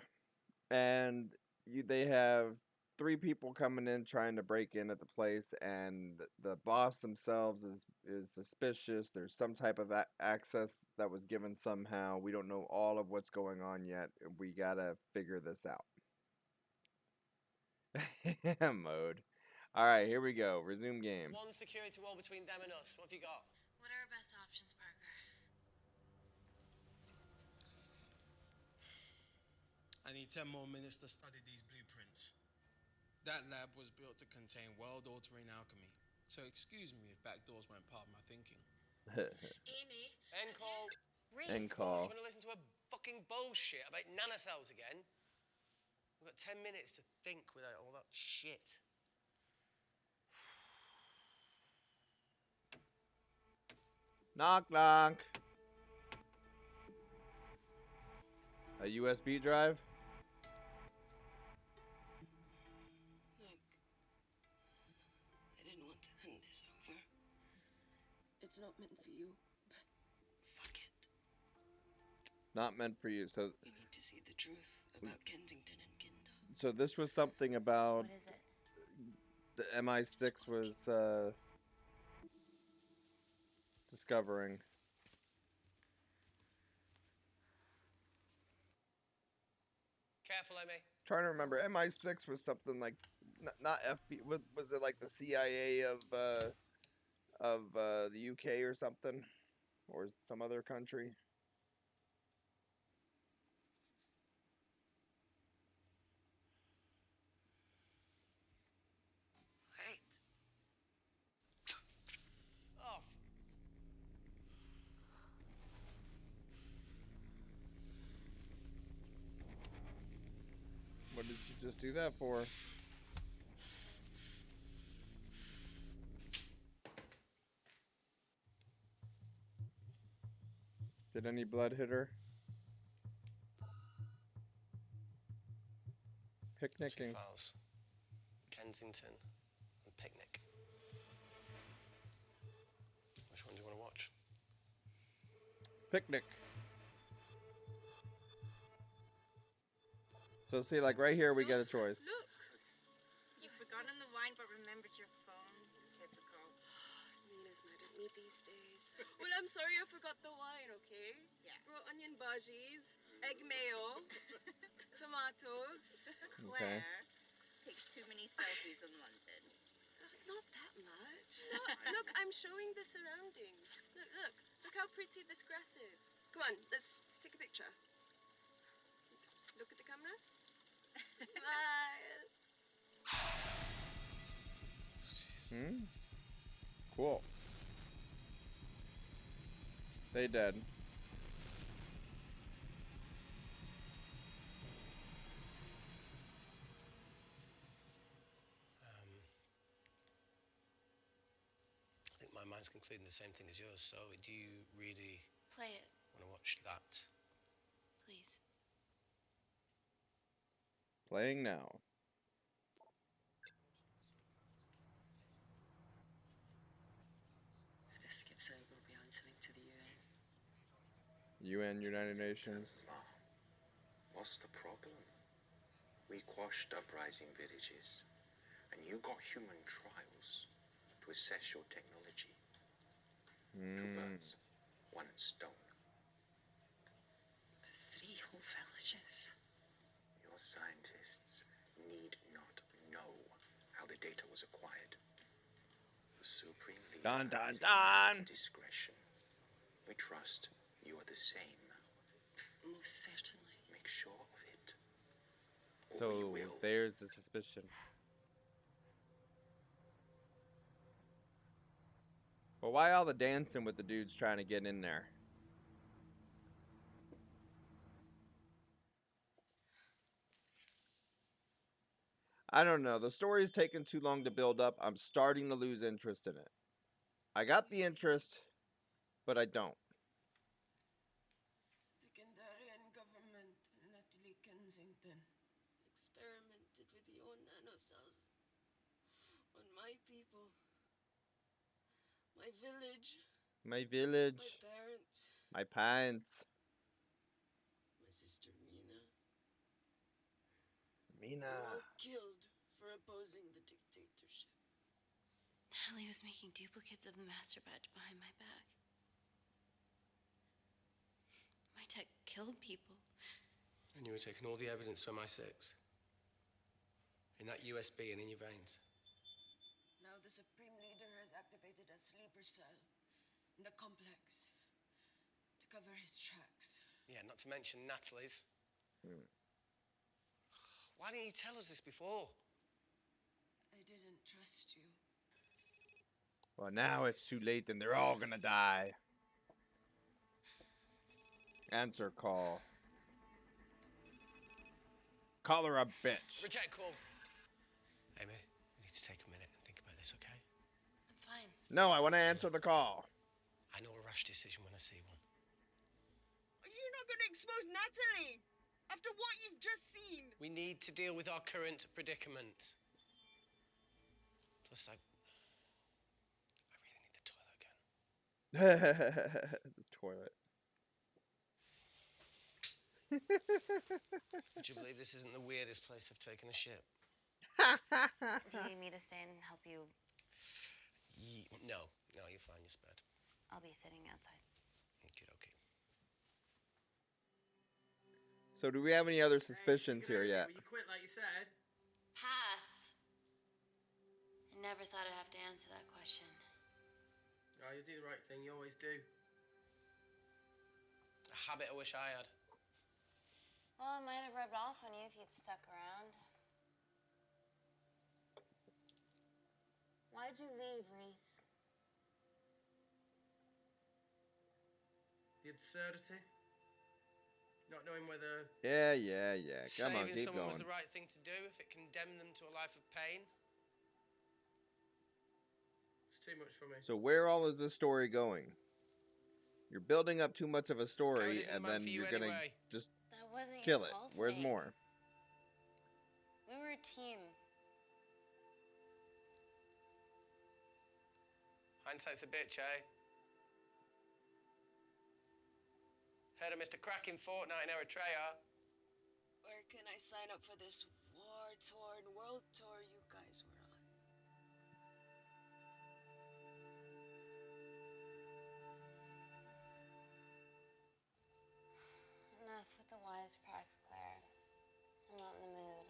And they have 3 people coming in trying to break in at the place, and the boss themselves is suspicious. There's some type of access that was given somehow. We don't know all of what's going on yet. We gotta figure this out. Mode. Alright, here we go. Resume game. One security wall between them and us. What have you got? What are our best options, Parker? I need 10 more minutes to study these blueprints. That lab was built to contain world-altering alchemy, so excuse me if backdoors weren't part of my thinking. Amy. End call. End call. Do you want to listen to a fucking bullshit about nanocells again? We've got 10 minutes to think without all that shit. Knock, knock. A USB drive? to hand this over. It's not meant for you, but fuck it. It's not meant for you. So We need to see the truth about Kensington and Kindar. so this was something about What is it? the MI6 was discovering. Careful, Amy. Trying to remember, MI6 was something like not FB. Was it like the CIA of the UK or something, or some other country? Wait. Oh. What did she just do that for? Did any blood hit her? Picnicking. Two files. Kensington and Picnic. Which one do you want to watch? Picnic. So see, like right here, we get a choice. Look! You've forgotten the wine but remembered your phone. Typical. Mina's mad at me these days. Well, I'm sorry I forgot the wine, okay? Yeah. Brought onion bhajis, egg mayo, tomatoes. Claire takes too many selfies in London. Not that much. Look, I'm showing the surroundings. Look how pretty this grass is. Come on, let's take a picture. Look at the camera. Smile. Cool. They dead. I think my mind's concluding the same thing as yours. So, do you really Play it, want to watch that? please. Playing now. If this gets out, we'll be answering to the UN. UN, United Nations. What's the problem? We quashed uprising villages, and you got human trials to assess your technology. 2 birds, 1 stone. But 3 whole villages. Your scientists need not know how the data was acquired. The Supreme Leader is in discretion. We trust you are the same. Most certainly. Make sure of it. So there's the suspicion. But why all the dancing with the dudes trying to get in there? I don't know. The story's taking too long to build up. I'm starting to lose interest in it. I got the interest, but I don't. The Kandarian government, Natalie Kensington, experimented with your nanocells on my people. My village. My village. My parents. My parents. My sister Mina. Mina. All killed for opposing the dictatorship. Natalie was making duplicates of the master badge behind my back. My tech killed people. And you were taking all the evidence from MI6 in that USB and in your veins. Now the Supreme Leader has activated a sleeper cell in the complex to cover his tracks. Yeah, not to mention Natalie's. Why didn't you tell us this before? I didn't trust you. Well, now it's too late and they're all gonna die. Answer call. Call her a bitch. Reject call. Amy, we need to take a minute and think about this, okay? I'm fine. No, I want to answer the call. I know a rash decision when I see one. You're not going to expose Natalie after what you've just seen. We need to deal with our current predicament. Plus, The toilet. Would you believe this isn't the weirdest place I've taken a shit? Do you need me to stay and help you? No, you're fine, you're spared. I'll be sitting outside. Okay. So do we have any other suspicions here yet? Will you quit like you said? Pass. I never thought I'd have to answer that question. Oh, you do the right thing. You always do. A habit I wish I had. Well, it might have rubbed off on you if you'd stuck around. Why'd you leave, Reese? The absurdity. Not knowing whether... Yeah. Come on, Saving keep someone going. was the right thing to do if it condemned them to a life of pain. It's too much for me. So where all is this story going? You're building up too much of a story, isn't the and man then for you you're gonna anyway. just That wasn't kill your it. call to Where's make. more? We were a team. Hindsight's a bitch, eh? Heard of Mr. Cracking Fortnite in Eritrea. Where can I sign up for this war-torn world tour you guys were on? Enough with the wisecracks, Claire. I'm not in the mood.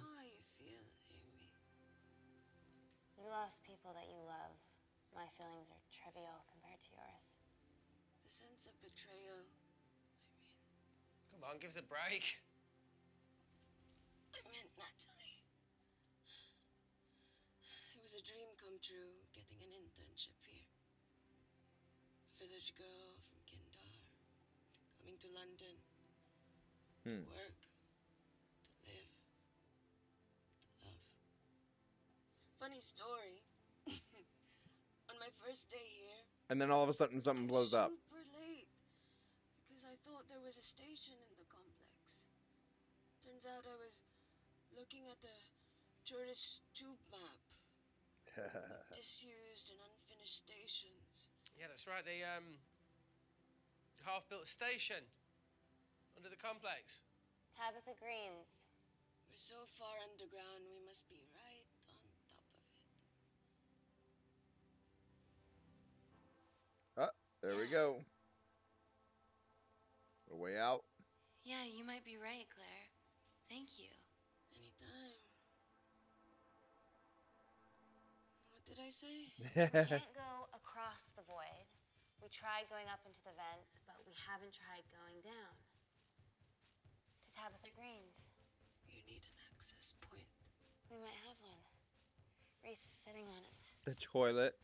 How you feel, Amy? You lost people that you love. My feelings are trivial compared to yours. The sense of betrayal. Come on, give us a break. I meant Natalie. It was a dream come true, getting an internship here. A village girl from Kindar, coming to London to work, to live, to love. Funny story. On my first day here, And then all of a sudden something blows up. super late, because I thought there was a station in the complex. Turns out I was looking at the tourist tube map. Disused and unfinished stations. Yeah, that's right. They half-built a station under the complex. Tabitha Greens. We're so far underground, we must be right on top of it. There we go. A way out. Yeah, you might be right, Claire. Thank you. Anytime. What did I say? We can't go across the void. We tried going up into the vents, but we haven't tried going down. To Tabitha Greens. You need an access point. We might have one. Reese is sitting on it. The toilet.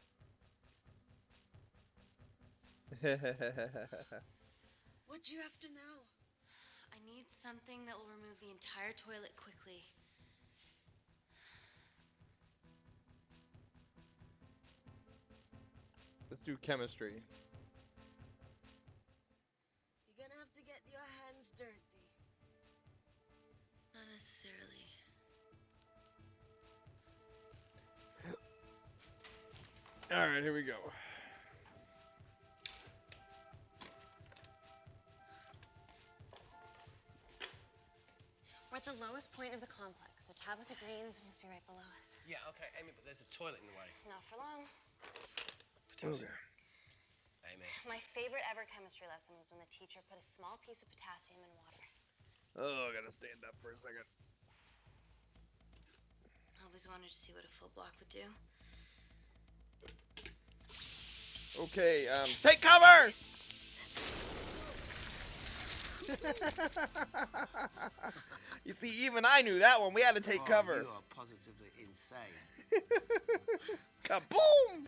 What do you have to know? I need something that will remove the entire toilet quickly. Let's do chemistry. You're gonna have to get your hands dirty. Not necessarily. All right, here we go. We're at the lowest point of the complex, so Tabitha Greens must be right below us. Yeah, okay, Amy, but there's a toilet in the way. Not for long. Okay. Amy. My favorite ever chemistry lesson was when the teacher put a small piece of potassium in water. Oh, I gotta stand up for a second. Always wanted to see what a full block would do. Okay, take cover! You see, even I knew that one. We had to take cover. You are positively insane. Kaboom!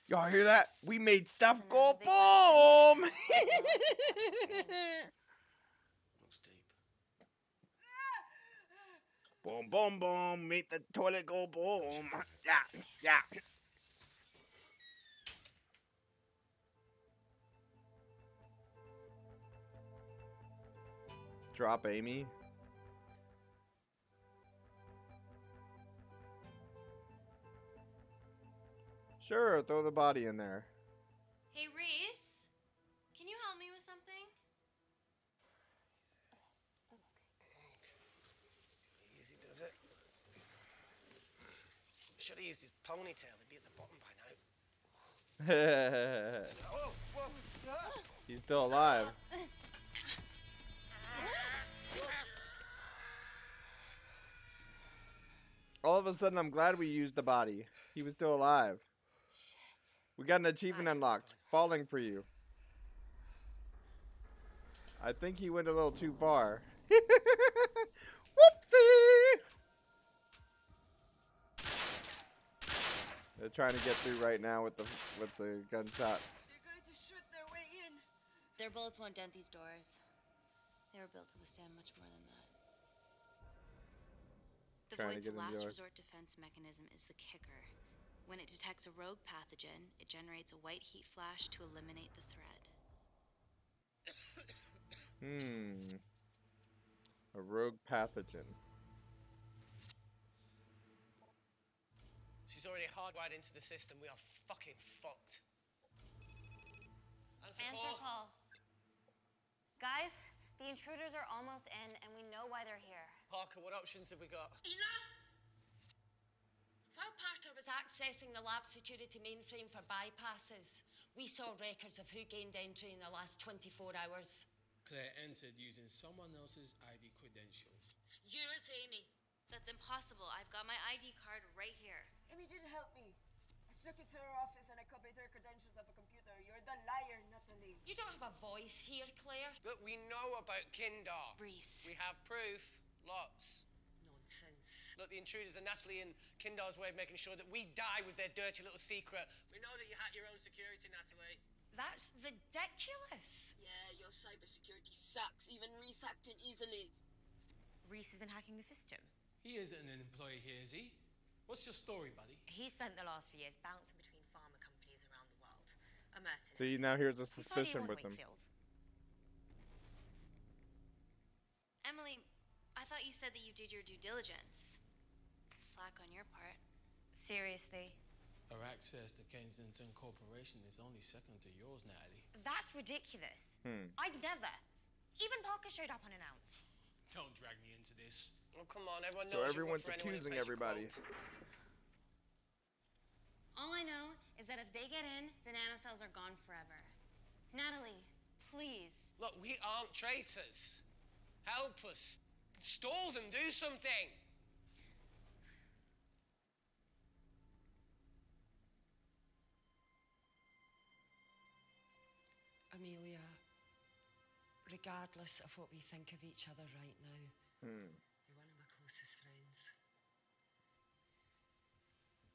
Y'all hear that? We made stuff go boom! Looks deep. Boom, boom, boom. Make the toilet go boom. Yeah. Drop Amy. Sure, throw the body in there. Hey, Reese, can you help me with something? Easy does it. Should have used his ponytail. He'd be at the bottom by now. Oh, whoa. He's still alive. All of a sudden, I'm glad we used the body. He was still alive. Shit. We got an achievement unlocked. Falling for you. I think he went a little too far. Whoopsie! They're trying to get through right now with the gunshots. They're going to shoot their way in. Their bullets won't dent these doors. They were built to withstand much more than that. The Trying to Void's get in the last door. resort defense mechanism is the kicker. When it detects a rogue pathogen, it generates a white heat flash to eliminate the threat. A rogue pathogen. She's already hardwired into the system. We are fucking fucked. Answer call. Guys, the intruders are almost in, and we know why they're here. Parker, what options have we got? Enough! While Parker was accessing the lab security mainframe for bypasses, we saw records of who gained entry in the last 24 hours. Claire entered using someone else's ID credentials. Yours, Amy. That's impossible. I've got my ID card right here. Amy didn't help me. I snuck into her office and I copied her credentials off a computer. You're the liar, Natalie. You don't have a voice here, Claire. Look, we know about Kindar. Reese. We have proof. Lots. Nonsense. Look, the intruders are Natalie and Kindar's way of making sure that we die with their dirty little secret. We know that you hack your own security, Natalie. That's ridiculous. Yeah, your cybersecurity sucks. Even Reese hacked in easily. Reese has been hacking the system. He isn't an employee here, is he? What's your story, buddy? He spent the last few years bouncing between pharma companies around the world. A mercenary. See, now here's a He's suspicion hardly with one him. Wakefield. Emily, I thought you said that you did your due diligence. Slack on your part. Seriously? Our access to Kensington Corporation is only second to yours, Natalie. That's ridiculous. I'd never. Even Parker showed up unannounced. Don't drag me into this. Oh, come on, everyone So knows everyone's you work for anyone who accusing pays your everybody. quote. All I know is that if they get in, the nanocells are gone forever. Natalie, please. Look, we aren't traitors. Help us. Stall them. Do something. Amelia, regardless of what we think of each other right now, you're one of my closest friends.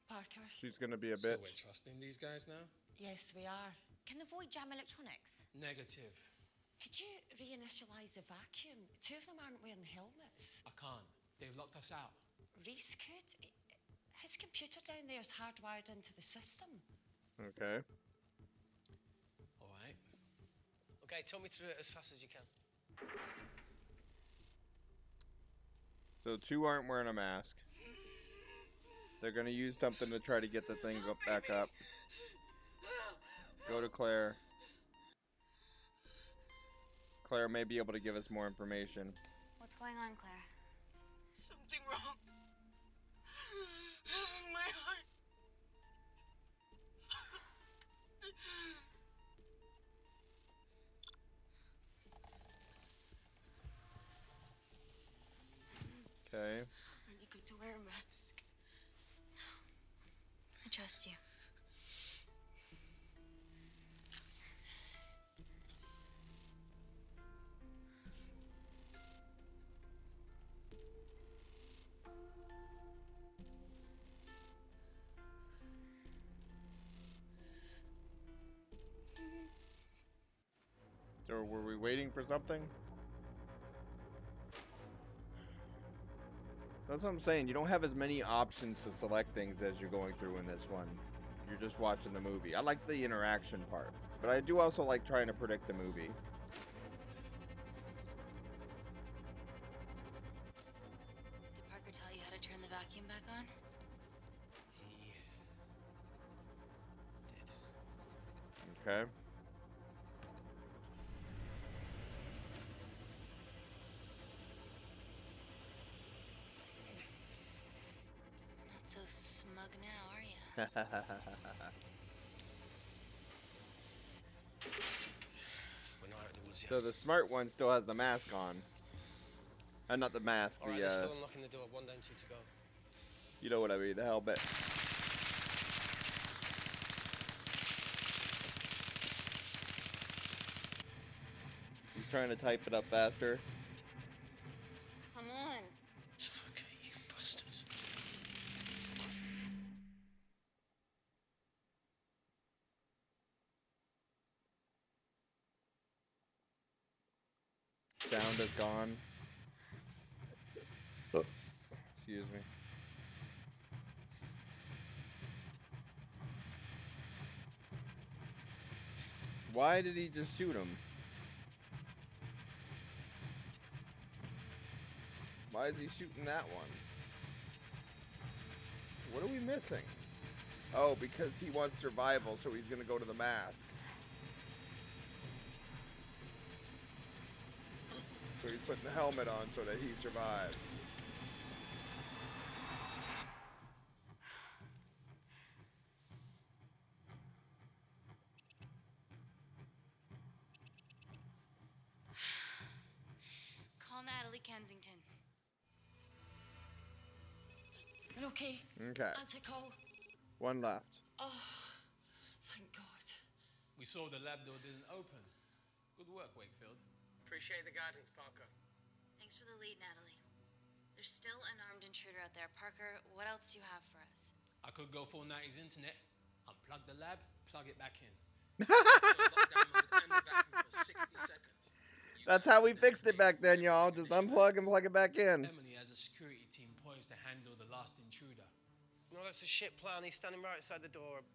Parker? She's gonna be a So bitch. we're trusting these guys now? Yes, we are. Can the Void jam electronics? Negative. Could you reinitialize the vacuum? Two of them aren't wearing helmets. I can't. They've locked us out. Reese could. His computer down there is hardwired into the system. Okay. All right. Okay, talk me through it as fast as you can. So 2 aren't wearing a mask. They're gonna use something to try to get the thing back up. Go to Claire. Claire may be able to give us more information. What's going on, Claire? Something wrong. My heart. Okay. Are you going to wear a mask? I trust you. So were we waiting for something? That's what I'm saying. You don't have as many options to select things as you're going through in this one. You're just watching the movie. I like the interaction part, but I do also like trying to predict the movie. Did Parker tell you how to turn the vacuum back on? Okay. Not so smug now, are you? We're not out of the woods yet. So the smart one still has the mask on. Not the mask, All right, they're still unlocking the door. 1 down, 2 to go. You know what I mean, the helmet. He's trying to type it up faster. Come on. Suffocate, you bastards. Sound is gone. Excuse me. Why did he just shoot him? Why is he shooting that one? What are we missing? Oh, because he wants survival, so he's gonna go to the mask. So he's putting the helmet on so that he survives. Call Natalie Kensington. You're okay? Okay. Answer call. One left. Oh, thank God. We saw the lab door didn't open. Good work, Wakefield. Appreciate the guidance, Parker. Thanks for the lead, Natalie. There's still an armed intruder out there. Parker, what else do you have for us? I could go full 90s internet, unplug the lab, plug it back in. That's how we fixed it back then, y'all. Just unplug and plug it back in. Emily has a security team poised to handle the last intruder. No, that's a shit plan. He's standing right outside the door. A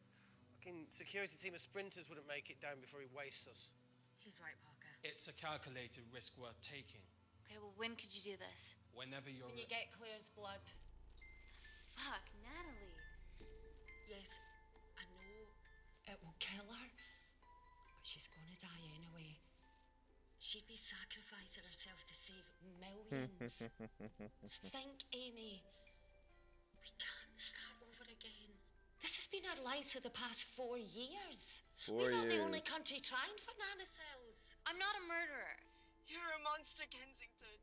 fucking security team of sprinters wouldn't make it down before he wastes us. He's right, Parker. It's a calculated risk worth taking. Okay, well, when could you do this? Whenever you're... When you get Claire's blood. Fuck, Natalie. Yes, I know. It will kill her, but she's gonna die anyway. She'd be sacrificing herself to save millions. Think, Amy. We can't start over again. This has been our lives for the past 4 years. 4 We're not years. the only country trying for nanocells. I'm not a murderer. You're a monster, Kensington.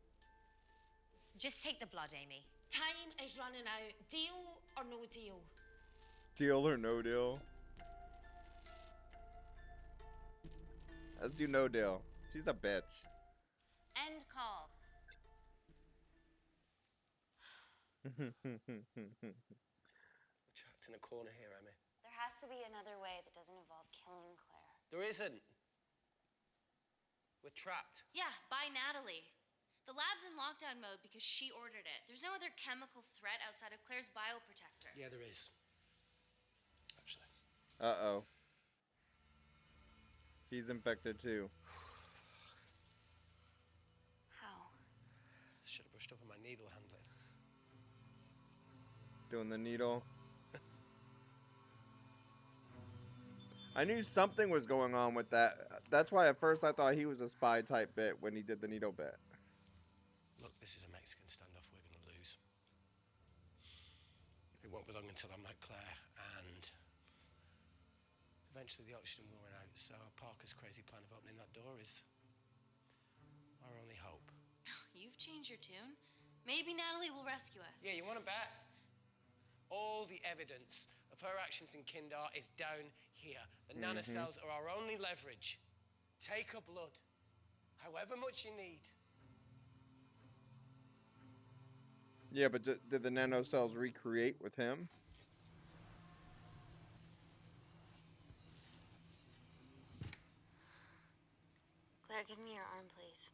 Just take the blood, Amy. Time is running out. Deal or no deal? Deal or no deal? Let's do no deal. She's a bitch. End call. We're trapped in a corner here, Emmy. There has to be another way that doesn't involve killing Claire. There isn't. We're trapped. Yeah, by Natalie. The lab's in lockdown mode because she ordered it. There's no other chemical threat outside of Claire's bioprotector. Yeah, there is. Actually. Uh-oh. He's infected too. How? Should have brushed up on my needle handling. Doing the needle. I knew something was going on with that. That's why at first I thought he was a spy type bit when he did the needle bit. Look, this is a Mexican standoff we're going to lose. It won't be long until I'm like Claire, and eventually the oxygen will run out, so Parker's crazy plan of opening that door is our only hope. You've changed your tune. Maybe Natalie will rescue us. Yeah, you want to bet? All the evidence of her actions in Kindar is down here. The nanocells are our only leverage. Take her blood, however much you need. Yeah, but did the nanocells recreate with him? Claire, give me your arm, please.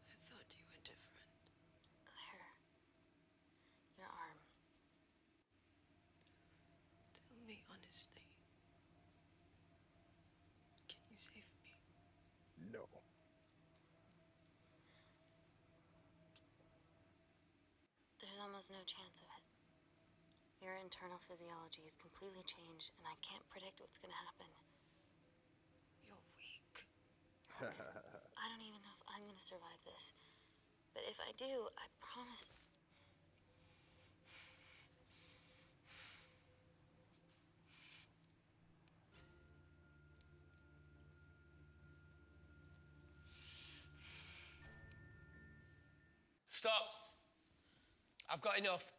I thought you were different. Claire, your arm. Tell me honestly. Can you save me? No. There's almost no chance of it. Your internal physiology is completely changed, and I can't predict what's gonna happen. You're weak. I don't even know if I'm gonna survive this. But if I do, I promise. Stop! I've got enough.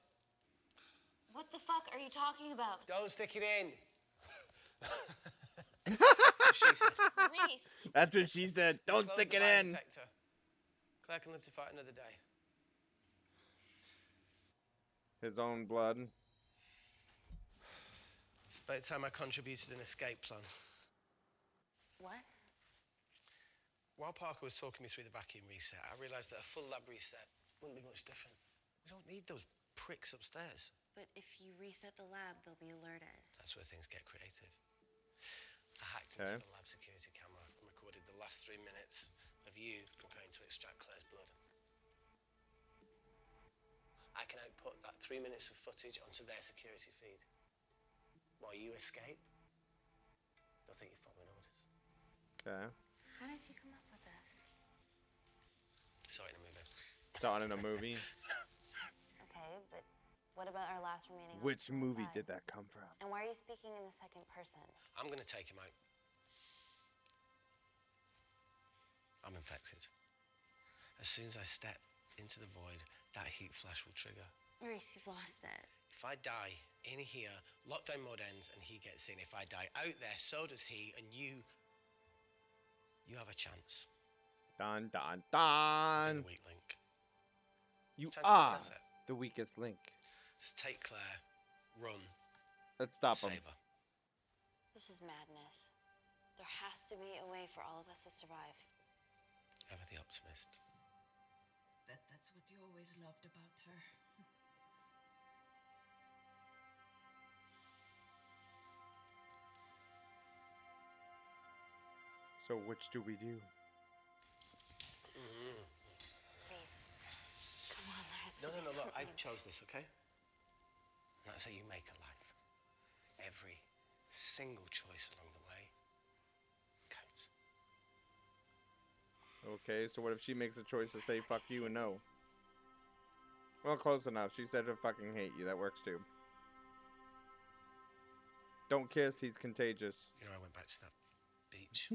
What the fuck are you talking about? Don't stick it in. Reese! That's what she said. Don't Close stick the it lie in. detector. Claire can live to fight another day. His own blood. It's about time I contributed an escape plan. What? While Parker was talking me through the vacuum reset, I realised that a full lab reset wouldn't be much different. We don't need those pricks upstairs. But if you reset the lab, they'll be alerted. That's where things get creative. I hacked into the lab security camera and recorded the last 3 minutes of you preparing to extract Claire's blood. I can output that 3 minutes of footage onto their security feed. While you escape, they'll think you're following orders. Okay. How did you come up with this? Saw it in a movie. Saw it in a movie. Okay, but what about our last remaining Which option movie outside? did that come from? And why are you speaking in the second person? I'm going to take him out. I'm infected. As soon as I step into the void, that heat flash will trigger. Reese, you've lost it. If I die in here, lockdown mode ends and he gets in. If I die out there, so does he, and you have a chance. Dun dun Being dun. the weak link. You Time to are progress it. the weakest link. Just take Claire, run, Let's stop save him. her. This is madness. There has to be a way for all of us to survive. Ever the optimist. That's what you always loved about her. So which do we do? Reese, come on, there has to No, be look, I something. chose this, okay? That's how you make a life. Every single choice along the way counts. Okay, so what if she makes a choice to say fuck you and no? Well, close enough. She said to fucking hate you. That works too. Don't kiss, he's contagious. You know, I went back to that beach.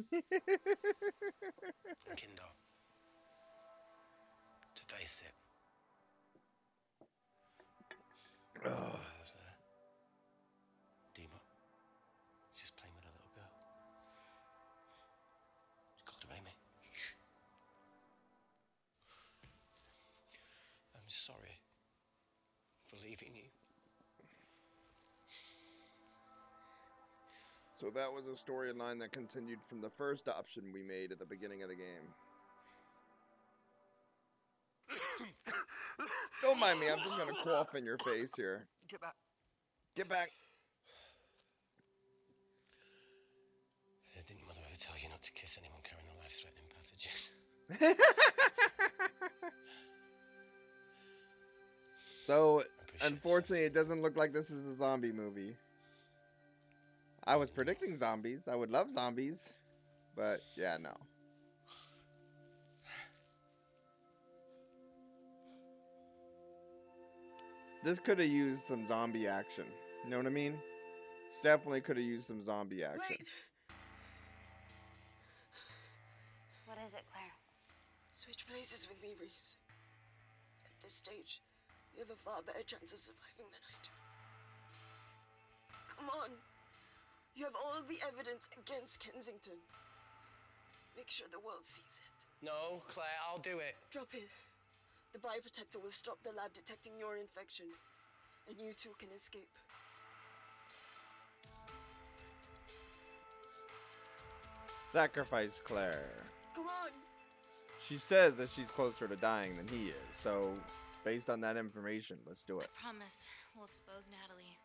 Kindar. To face it. I was there. Dima. She's just playing with a little girl. She called her Amy. I'm sorry for leaving you. So that was a storyline that continued from the first option we made at the beginning of the game. Don't mind me, I'm just gonna cough in your face here. Get back. Get back. Didn't your mother ever tell you not to kiss anyone carrying a life-threatening pathogen? So, unfortunately, it doesn't look like this is a zombie movie. I was predicting zombies. I would love zombies. But, yeah, no. This could have used some zombie action. You know what I mean? Definitely could have used some zombie action. Wait! What is it, Claire? Switch places with me, Reese. At this stage, you have a far better chance of surviving than I do. Come on. You have all the evidence against Kensington. Make sure the world sees it. No, Claire, I'll do it. Drop it. The bioprotector will stop the lab detecting your infection, and you two can escape. Sacrifice Claire. Come on! She says that she's closer to dying than he is. So, based on that information, let's do it. I promise we'll expose Natalie,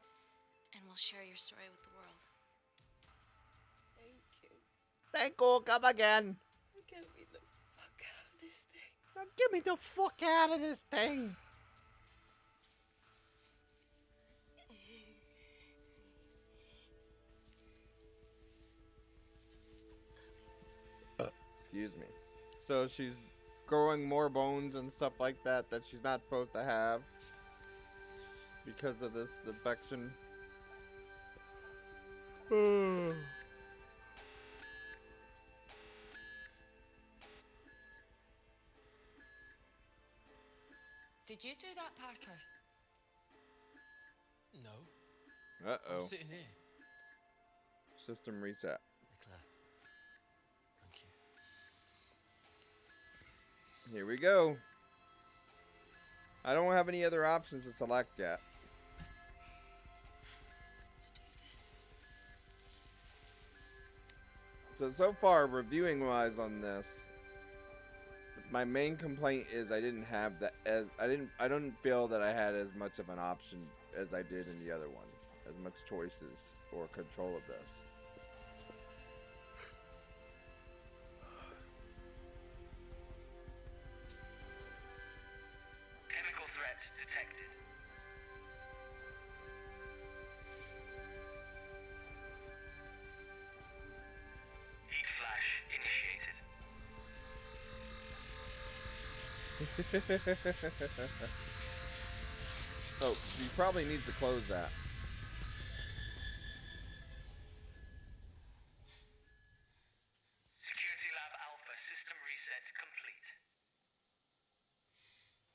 and we'll share your story with the world. Thank you. Thank you, come again. Get me the fuck out of this thing. Now get me the fuck out of this thing. Excuse me. So she's growing more bones and stuff like that that she's not supposed to have because of this infection. Did you do that, Parker? No. Uh-oh. I'm sitting here. System reset. Claire. Thank you. Here we go. I don't have any other options to select yet. Let's do this. So far, reviewing wise on this, my main complaint is I didn't have that I don't feel that I had as much of an option as I did in the other one, as much choices or control of this. Chemical threat detected. Heat flash initiated. Oh, he probably needs to close that. Security Lab Alpha system reset complete.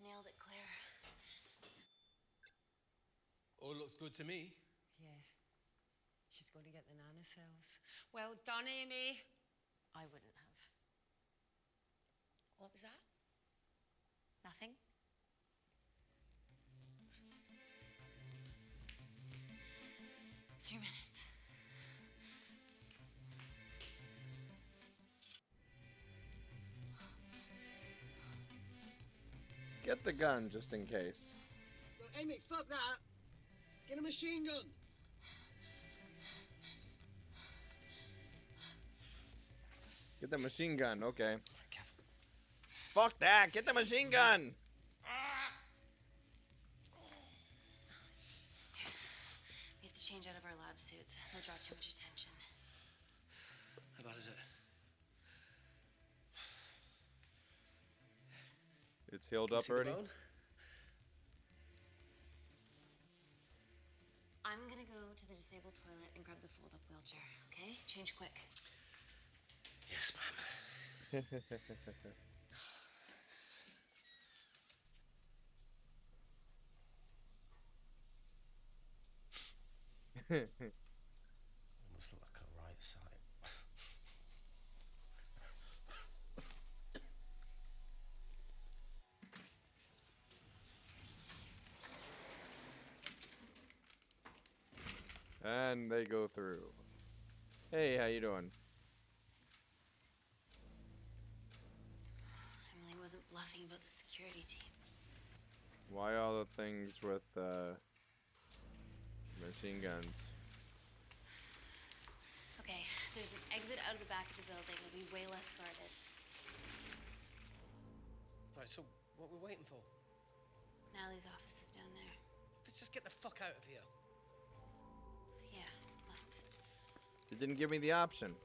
Nailed it, Claire. All looks good to me. Yeah. She's going to get the nanocells. Well done, Amy. I wouldn't have. What was that? Nothing? Three minutes. Get the gun just in case. Amy, fuck that. Get a machine gun. Get the machine gun, okay. Fuck that! Get the machine gun! We have to change out of our lab suits. They'll draw too much attention. How bad is it? It's healed up already. I'm gonna go to the disabled toilet and grab the fold-up wheelchair, okay? Change quick. Yes, ma'am. Almost look like a right side. And they go through. Hey, how you doing? Emily wasn't bluffing about the security team. Why all the things with machine guns? Okay, there's an exit out of the back of the building. It'll be way less guarded. Right, so what we're waiting for? Natalie's office is down there. Let's just get the fuck out of here. Yeah, let's. It didn't give me the option.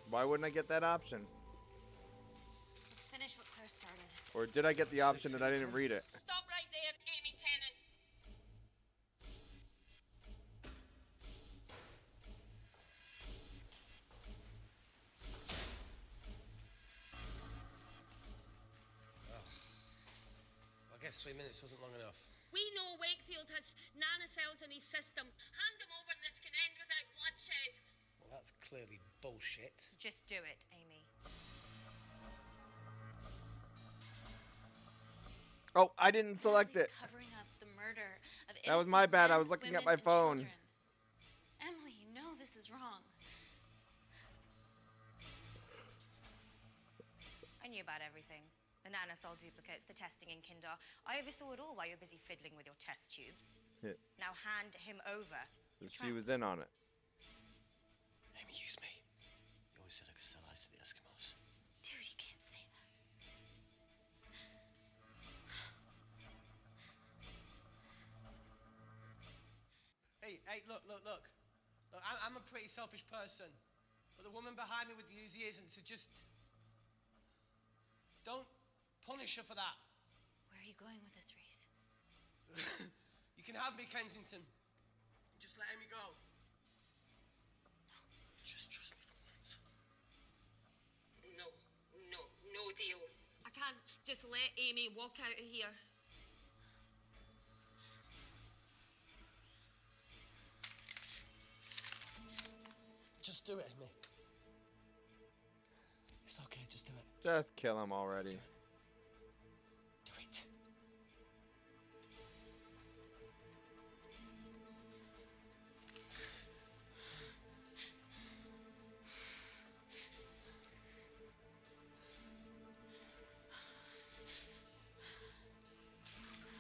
Why wouldn't I get that option? Let's finish what Claire started. Or did I get the option and I didn't read it? Stop right there, Amy Tennant. I guess 3 minutes wasn't long enough. We know Wakefield has nanocells in his system. Hand him over and this can end without bloodshed. Well, that's clearly bullshit. Just do it, Amy. Oh, I didn't select it. Covering up the murder of That was my innocent bad. I men, was looking at women, my and phone. children. Emily, you know this is wrong. I knew about everything. The nanosol duplicates, the testing in Kindar. I oversaw it all while you're busy fiddling with your test tubes. Yeah. Now hand him over. She was in on it. Amy, use me. You always said I could sell ice to the Eskimos. Dude, you can't say that. Hey, look. Look, I'm a pretty selfish person. But the woman behind me with the Uzi isn't, so just... don't punish her for that. Where are you going with this, Reese? You can have me, Kensington. Just let Amy go. Just trust me for once. No deal. I can't just let Amy walk out of here. Just do it, Amy. It's okay, just do it. Just kill him already. Do it.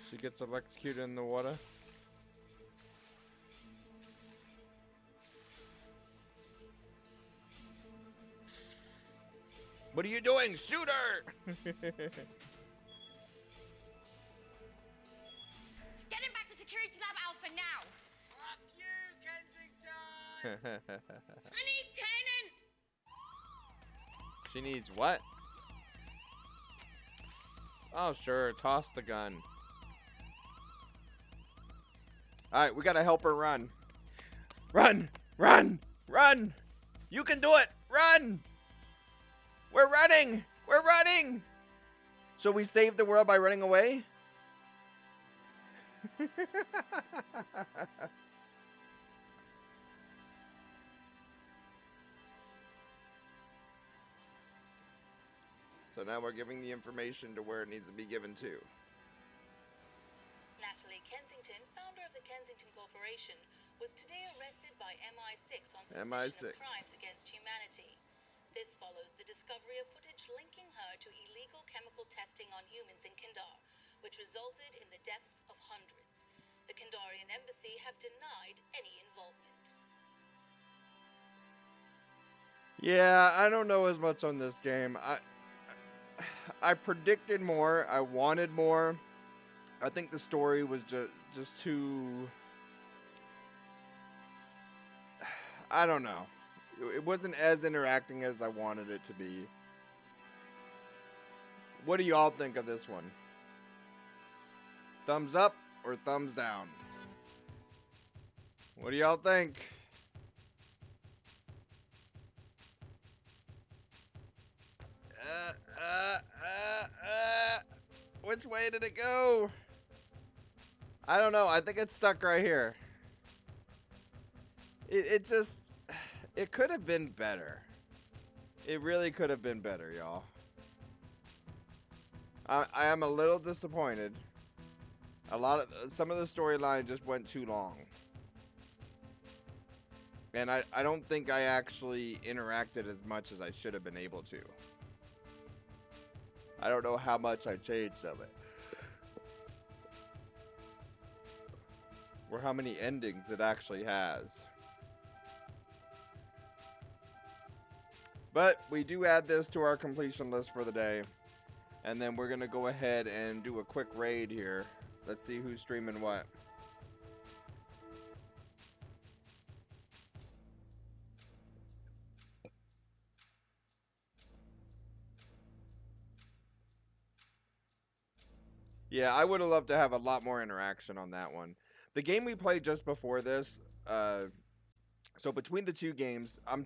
She gets electrocuted in the water. What are you doing? Shoot her! Get him back to Security Lab Alpha now! Fuck you, Kensington! I need Tennant! She needs what? Oh, sure. Toss the gun. Alright, we gotta help her run. Run! Run! Run! You can do it! Run! We're running! We're running! So we saved the world by running away? So now we're giving the information to where it needs to be given to. Natalie Kensington, founder of the Kensington Corporation, was today arrested by MI6 on suspicion of crimes against humanity. This follows the discovery of footage linking her to illegal chemical testing on humans in Kindar, which resulted in the deaths of hundreds. The Kindarian embassy have denied any involvement. Yeah, I don't know as much on this game. I predicted more. I wanted more. I think the story was just too... I don't know. It wasn't as interacting as I wanted it to be. What do y'all think of this one? Thumbs up or thumbs down? What do y'all think? Which way did it go? I don't know. I think it's stuck right here. It just... It could have been better. It really could have been better, y'all. I am a little disappointed. Some of the storyline just went too long. And I don't think I actually interacted as much as I should have been able to. I don't know how much I changed of it. Or how many endings it actually has. But we do add this to our completion list for the day. And then we're going to go ahead and do a quick raid here. Let's see who's streaming what. Yeah, I would have loved to have a lot more interaction on that one. The game we played just before this, so between the two games, I'm